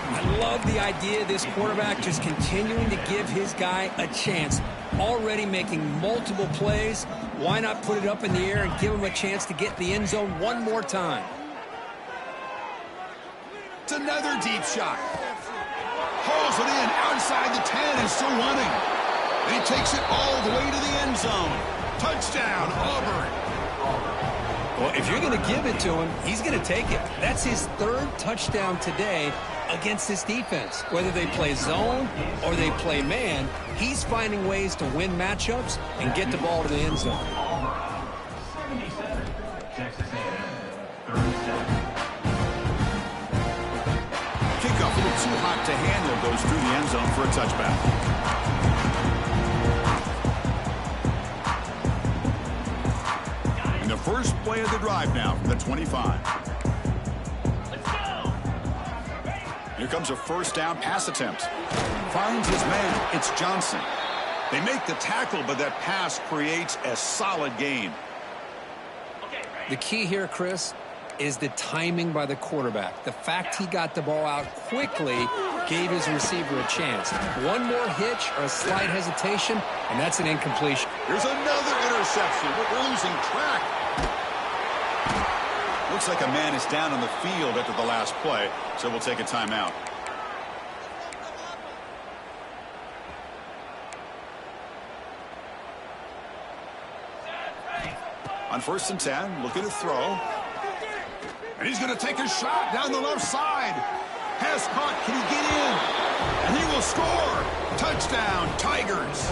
I love the idea of this quarterback just continuing to give his guy a chance. Already making multiple plays. Why not put it up in the air and give him a chance to get in the end zone one more time? It's another deep shot. Hauls it in outside the 10 and still running. And he takes it all the way to the end zone. Touchdown, Auburn. Well, if you're going to give it to him, he's going to take it. That's his 3rd touchdown today against this defense. Whether they play zone or they play man, he's finding ways to win matchups and get the ball to the end zone. 77, Texas A&M, 37. Kickoff a little too hot to handle, goes through the end zone for a touchback. And the first play of the drive now from the 25. Here comes a 1st down pass attempt. Finds his man. It's Johnson. They make the tackle, but that pass creates a solid gain. The key here, Chris, is the timing by the quarterback. The fact he got the ball out quickly gave his receiver a chance. One more hitch or a slight hesitation, and that's an incompletion. Here's another interception, but we're losing track. Looks like a man is down on the field after the last play, so we'll take a timeout. On 1st and 10, looking to throw. And he's going to take a shot down the left side. Pass caught. Can he get in? And he will score. Touchdown, Tigers.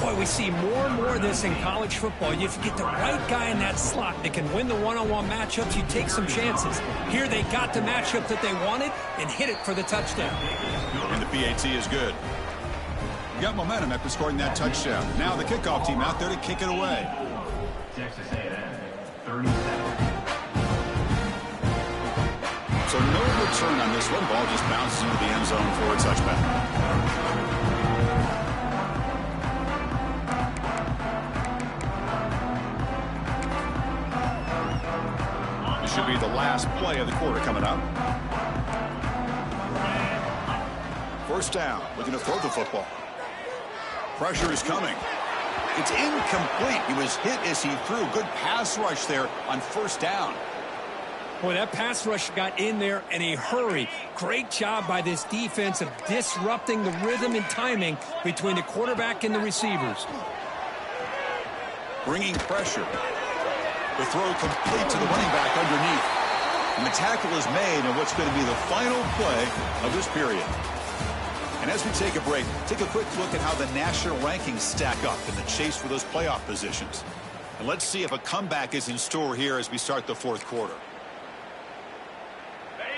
Boy, we see more and more of this in college football. If you get the right guy in that slot that can win the one-on-one matchups, you take some chances. Here they got the matchup that they wanted and hit it for the touchdown. And the PAT is good. You got momentum after scoring that touchdown. Now the kickoff team out there to kick it away. Texas A&M, 37. So no return on this one. Ball just bounces into the end zone for a touchback. This should be the last play of the quarter coming up. First down, looking to throw the football. Pressure is coming. It's incomplete. He was hit as he threw. Good pass rush there on first down. Boy, that pass rush got in there in a hurry. Great job by this defense of disrupting the rhythm and timing between the quarterback and the receivers. Bringing pressure. The throw complete to the running back underneath. And the tackle is made on what's going to be the final play of this period. And as we take a break, take a quick look at how the national rankings stack up in the chase for those playoff positions. And let's see if a comeback is in store here as we start the fourth quarter.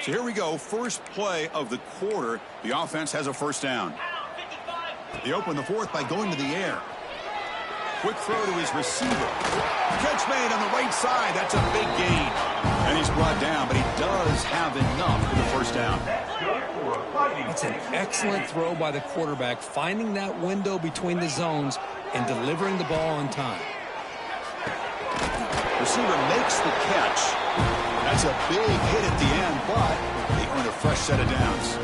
So here we go. First play of the quarter. The offense has a first down. They open the fourth by going to the air. Quick throw to his receiver. Catch made on the right side. That's a big gain. And he's brought down, but he does have enough for the first down. It's an excellent throw by the quarterback, finding that window between the zones and delivering the ball on time. Receiver makes the catch. That's a big hit at the end, but they earn a fresh set of downs.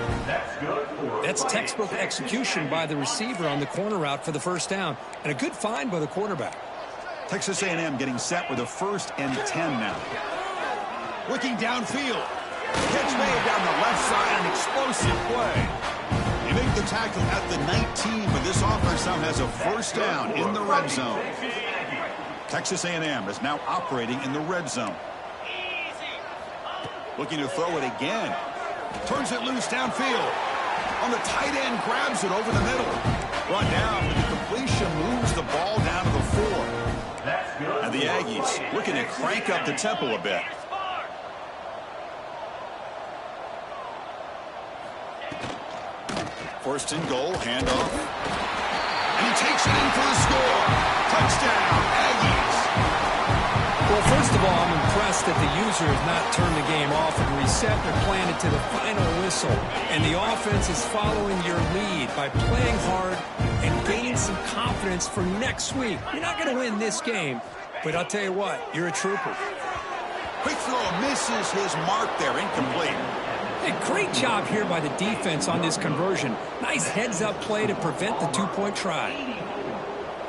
That's textbook execution by the receiver on the corner route for the first down, and a good find by the quarterback. Texas A&M getting set with a 1st and 10 now. Looking downfield. Catch made down the left side, an explosive play. They make the tackle at the 19, but this offense now has a first down in the red zone. Texas A&M is now operating in the red zone. Looking to throw it again. Turns it loose downfield. On the tight end, grabs it over the middle. Brought down with the completion, moves the ball down to the 4. And the Aggies looking to crank up the tempo a bit. First and goal, handoff. And he takes it in for the score. Touchdown, Aggies. Well, first of all, I'm impressed that the user has not turned the game off and reset their plan to the final whistle. And the offense is following your lead by playing hard and gaining some confidence for next week. You're not going to win this game, but I'll tell you what, you're a trooper. Quick throw misses his mark there, incomplete. Hey, great job here by the defense on this conversion. Nice heads-up play to prevent the two-point try.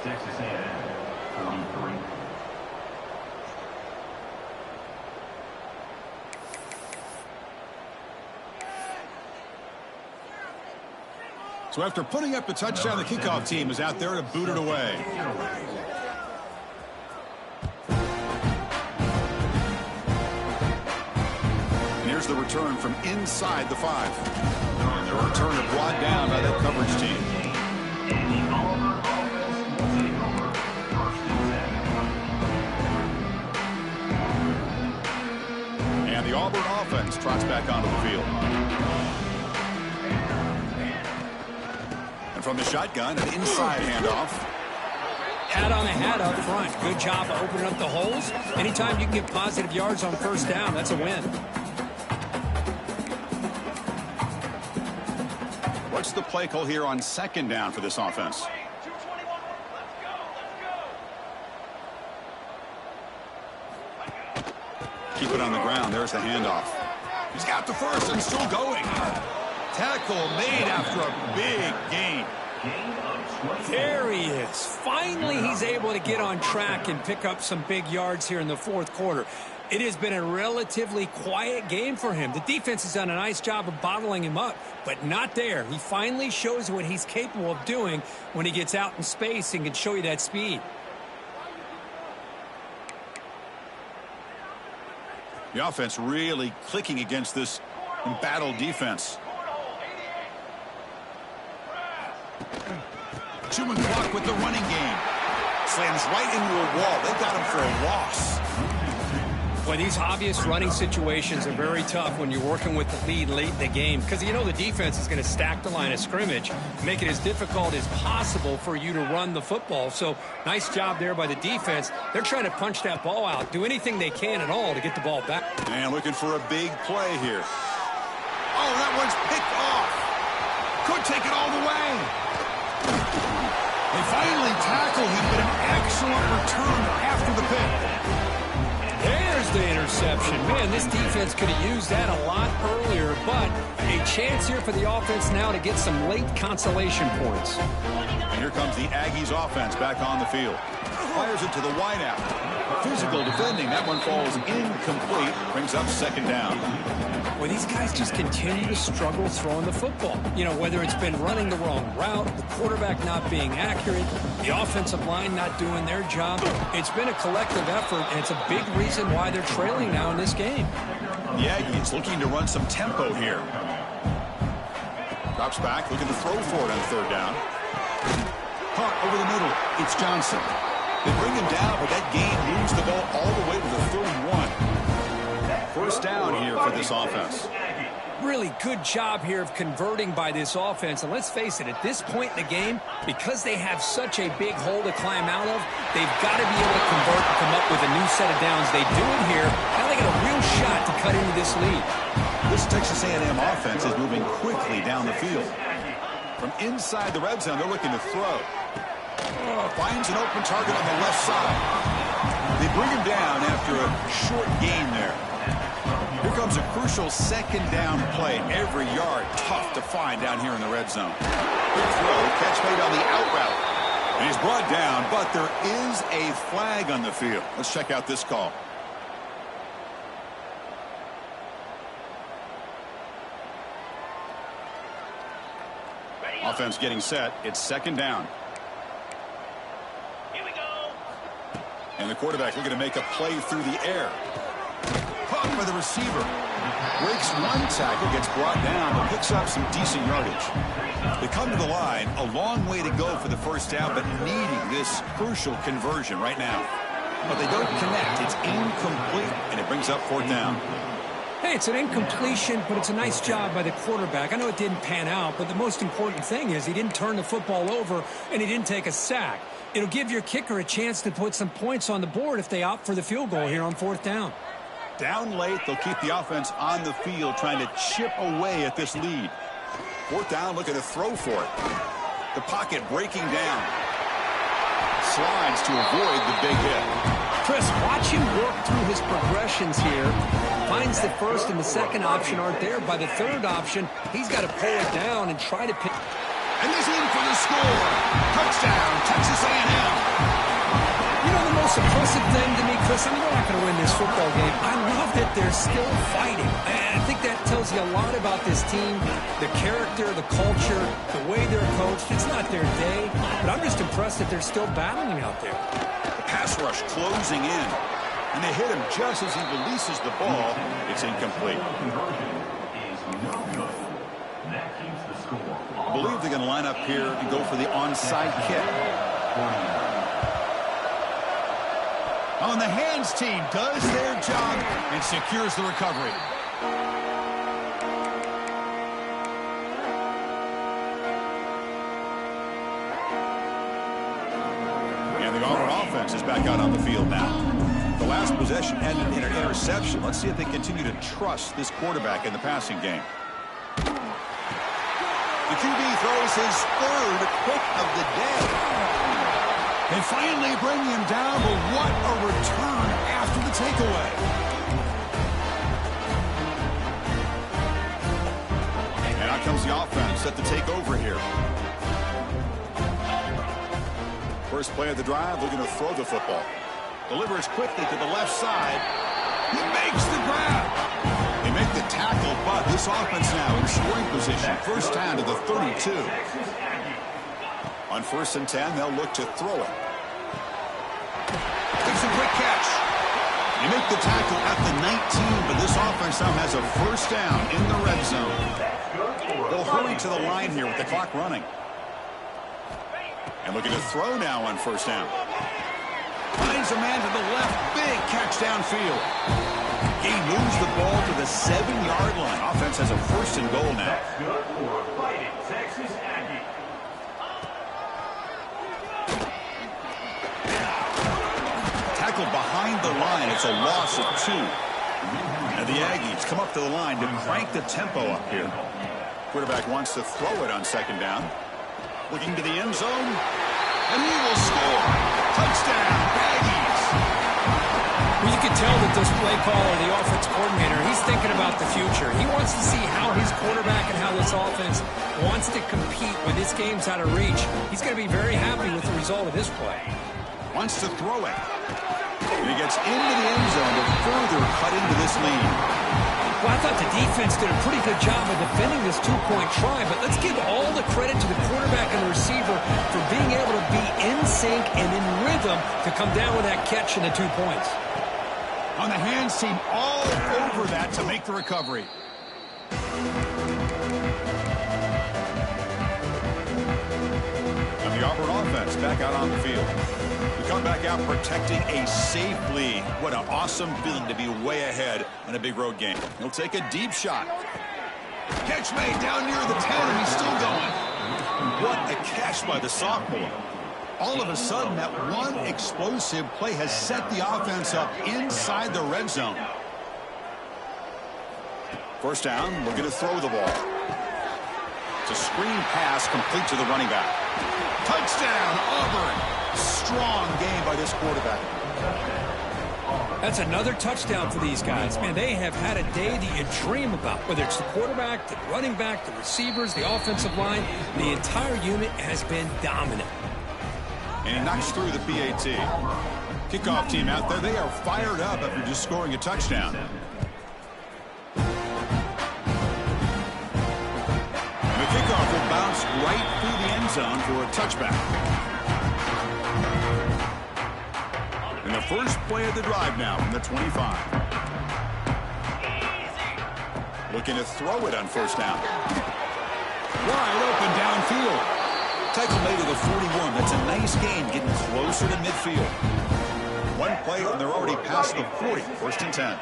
Texas A&M, 43. So after putting up the touchdown, the kickoff team is out there to boot it away. And here's the return from inside the 5. And the return is brought down by that coverage team. And the Auburn offense trots back onto the field. From the shotgun, an inside handoff. Hat on a hat up front. Good job of opening up the holes. Anytime you can get positive yards on first down, that's a win. What's the play call here on second down for this offense? Keep it on the ground. There's the handoff. He's got the first and still going. Tackle made after a big gain. There he is. Finally, he's able to get on track and pick up some big yards here in the fourth quarter. It has been a relatively quiet game for him. The defense has done a nice job of bottling him up, but not there. He finally shows what he's capable of doing when he gets out in space and can show you that speed. The offense really clicking against this embattled defense. Chewing clock with the running game. Slams right into a wall. They got him for a loss. Well, these obvious running situations are very tough when you're working with the lead late in the game because you know the defense is going to stack the line of scrimmage, make it as difficult as possible for you to run the football. So nice job there by the defense. They're trying to punch that ball out, do anything they can at all to get the ball back. And looking for a big play here. Oh, that one's picked off. Could take it all the way. They finally tackle him, but an excellent return after the pick. There's the interception. Man, this defense could have used that a lot earlier, but a chance here for the offense now to get some late consolation points. And here comes the Aggies offense back on the field. Fires it to the wideout. Physical defending. That one falls incomplete. Brings up second down. Well, these guys just continue to struggle throwing the football. You know, whether it's been running the wrong route, the quarterback not being accurate, the offensive line not doing their job. It's been a collective effort, and it's a big reason why they're trailing now in this game. The Aggies looking to run some tempo here. Drops back, looking to throw for it on third down. Caught over the middle. It's Johnson. They bring him down, but that gain moves the ball all the way to the 31. First down here for this offense. Really good job here of converting by this offense. And let's face it, at this point in the game, because they have such a big hole to climb out of, they've got to be able to convert and come up with a new set of downs. They do it here. Now they got a real shot to cut into this lead. This Texas A&M offense is moving quickly down the field. From inside the red zone, they're looking to throw. Finds an open target on the left side. They bring him down after a short gain there. Here comes a crucial second down play. Every yard tough to find down here in the red zone. Good throw, catch made on the out route. And he's brought down, but there is a flag on the field. Let's check out this call. Offense getting set. It's second down. Here we go. And the quarterback looking to make a play through the air. Caught by the receiver. Breaks one tackle, gets brought down, but picks up some decent yardage. They come to the line, a long way to go for the first down, but needing this crucial conversion right now. But they don't connect. It's incomplete, and it brings up fourth down. Hey, it's an incompletion, but it's a nice job by the quarterback. I know it didn't pan out, but the most important thing is he didn't turn the football over, and he didn't take a sack. It'll give your kicker a chance to put some points on the board if they opt for the field goal here on fourth down. Down late, they'll keep the offense on the field trying to chip away at this lead. Fourth down, looking to throw for it. The pocket breaking down. Slides to avoid the big hit. Chris, watch him work through his progressions here. Finds the first and the second option aren't there. By the third option, he's got to pull it down and try to pick. And he's in for the score. Touchdown, Texas A&M. You know the most impressive thing to me, Chris, I mean, they're not going to win this football game. I love that they're still fighting. And I think that tells you a lot about this team, the character, the culture, the way they're coached. It's not their day, but I'm just impressed that they're still battling out there. The pass rush closing in. And they hit him just as he releases the ball. It's incomplete. I believe they're going to line up here and go for the onside kick. Oh, and the hands team does their job and secures the recovery. And the Auburn offense is back out on the field now. The last possession ended in an interception. Let's see if they continue to trust this quarterback in the passing game. The QB throws his third pick of the day. They finally bring him down, but what a return after the takeaway. And out comes the offense set to take over here. First play of the drive, looking to throw the football. Delivers quickly to the left side. He makes the grab. They make the tackle, but this offense now in scoring position. First down to the 32. On 1st and 10, they'll look to throw it. Takes a quick catch. They make the tackle at the 19, but this offense now has a first down in the red zone. They'll hurry to the line here with the clock running. And looking to throw now on first down. Finds a man to the left. Big catch downfield. He moves the ball to the 7-yard line. Offense has a first and goal now. Tackled behind the line. It's a loss of 2. And the Aggies come up to the line to crank the tempo up here. Quarterback wants to throw it on second down. Looking to the end zone. And he will score. Touchdown, Aggies. Well, you could tell that this play caller, the offense coordinator, he's thinking about the future. He wants to see how his quarterback and how this offense wants to compete when this game's out of reach. He's going to be very happy with the result of this play. Wants to throw it. And he gets into the end zone to further cut into this lead. Well, I thought the defense did a pretty good job of defending this two-point try, but let's give all the credit to the quarterback and the receiver for being able to be in sync and in rhythm to come down with that catch and the 2 points. On the hands team all over that to make the recovery. And the Auburn offense back out on the field. We come back out protecting a safe lead. What an awesome feeling to be way ahead in a big road game. He'll take a deep shot. Catch made down near the 10, and he's still going. What a catch by the sophomore. All of a sudden, that one explosive play has set the offense up inside the red zone. First down, looking to throw the ball. It's a screen pass complete to the running back. Touchdown, Auburn. Strong game by this quarterback. That's another touchdown for these guys. Man, they have had a day that you dream about, whether it's the quarterback, the running back, the receivers, the offensive line. The entire unit has been dominant. And he knocks through the PAT. Kickoff team out there, they are fired up after just scoring a touchdown. And the kickoff will bounce right through the end zone for a touchback. And the first play of the drive now from the 25. Looking to throw it on first down. Wide open downfield. Tackle made to the 41. That's a nice gain, getting closer to midfield. One play, and they're already past the 40. First and 10.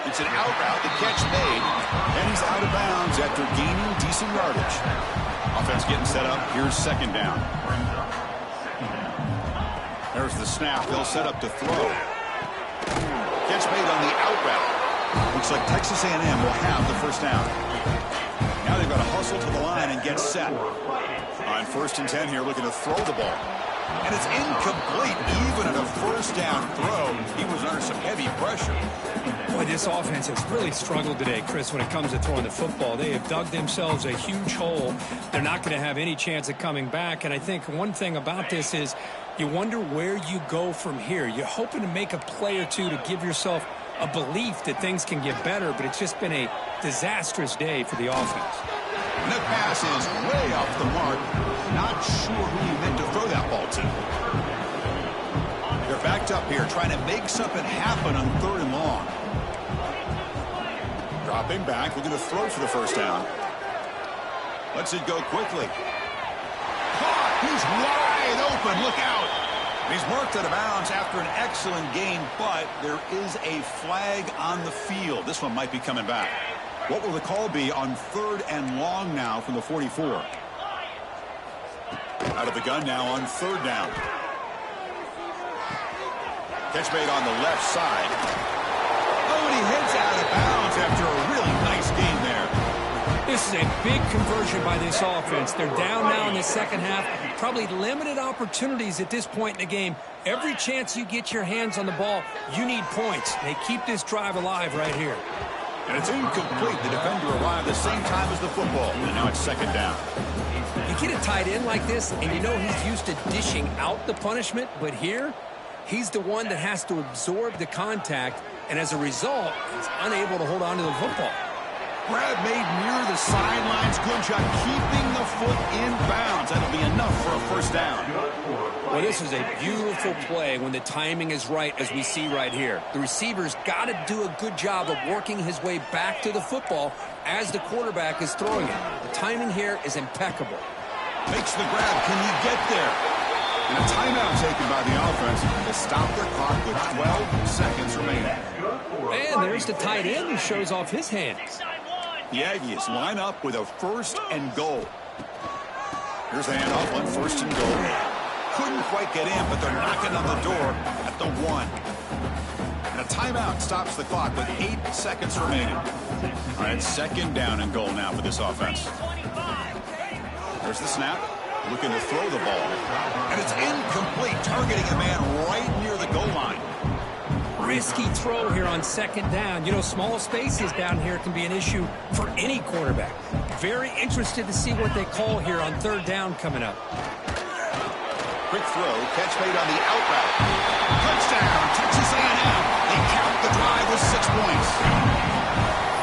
It's an out route. The catch made, and he's out of bounds after gaining decent yardage. Offense getting set up. Here's second down. There's the snap. They'll set up to throw. Catch made on the out route. Looks like Texas A&M will have the first down. Now they've got to hustle to the line and get set. On first and 10 here, looking to throw the ball. And it's incomplete. Even at a first down throw, he was under some heavy pressure. Boy, this offense has really struggled today, Chris, when it comes to throwing the football. They have dug themselves a huge hole. They're not going to have any chance of coming back. And I think one thing about this is you wonder where you go from here. You're hoping to make a play or two to give yourself a belief that things can get better, but it's just been a disastrous day for the offense. And that pass is way off the mark. Not sure who he meant to throw that ball to. They're backed up here trying to make something happen on third and long. Dropping back, looking to throw for the first down. Lets it go quickly. Caught! He's wide open. Look out! He's marked out of bounds after an excellent game, but there is a flag on the field. This one might be coming back. What will the call be on third and long now from the 44? Out of the gun now on third down. Catch made on the left side. Oh, and he heads out of bounds after a really nice game there. This is a big conversion by this offense. They're down now in the second half. Probably limited opportunities at this point in the game. Every chance you get your hands on the ball, you need points. They keep this drive alive right here. And it's incomplete. The defender arrived the same time as the football. And now it's second down. You get a tight end like this, and you know he's used to dishing out the punishment. But here, he's the one that has to absorb the contact. And as a result, he's unable to hold on to the football. Grab made near the sidelines. Good job keeping the foot in bounds. That'll be enough for a first down. Well, this is a beautiful play when the timing is right, as we see right here. The receiver's got to do a good job of working his way back to the football as the quarterback is throwing it. The timing here is impeccable. Makes the grab. Can he get there? And a timeout taken by the offense to stop their clock with 12 seconds remaining. And there's the tight end who shows off his hands. The Aggies line up with a first and goal. Here's the handoff on first and goal. Couldn't quite get in, but they're knocking on the door at the 1. And a timeout stops the clock with 8 seconds remaining. All right, second down and goal now for this offense. There's the snap. Looking to throw the ball. And it's incomplete, targeting a man right near the goal line. Risky throw here on second down. You know, small spaces down here can be an issue for any quarterback. Very interested to see what they call here on third down coming up. Quick throw, catch made on the out route. Touchdown, Texas A&M. They count the drive with 6 points.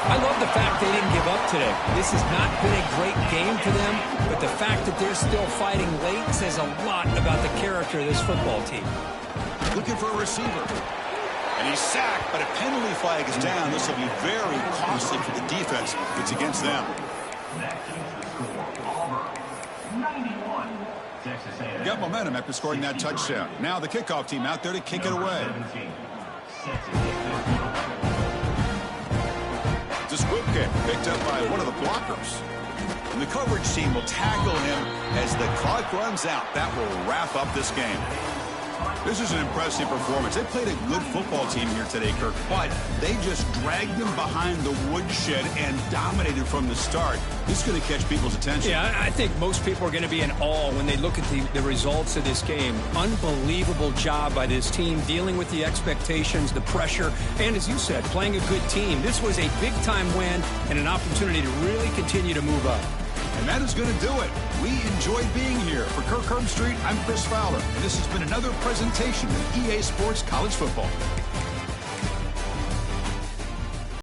I love the fact they didn't give up today. This has not been a great game for them, but the fact that they're still fighting late says a lot about the character of this football team. Looking for a receiver. And he's sacked, but a penalty flag is down. This will be very costly for the defense. It's against them. Got momentum after scoring that touchdown. Now the kickoff team out there to kick it away. It's a squib kick picked up by one of the blockers. And the coverage team will tackle him as the clock runs out. That will wrap up this game. This is an impressive performance. They played a good football team here today, Kirk, but they just dragged them behind the woodshed and dominated from the start. This is going to catch people's attention. Yeah, I think most people are going to be in awe when they look at the results of this game. Unbelievable job by this team, dealing with the expectations, the pressure, and as you said, playing a good team. This was a big-time win and an opportunity to really continue to move up. And that is going to do it. We enjoyed being here. For Kirk Herbstreit, I'm Chris Fowler. And this has been another presentation of EA Sports College Football.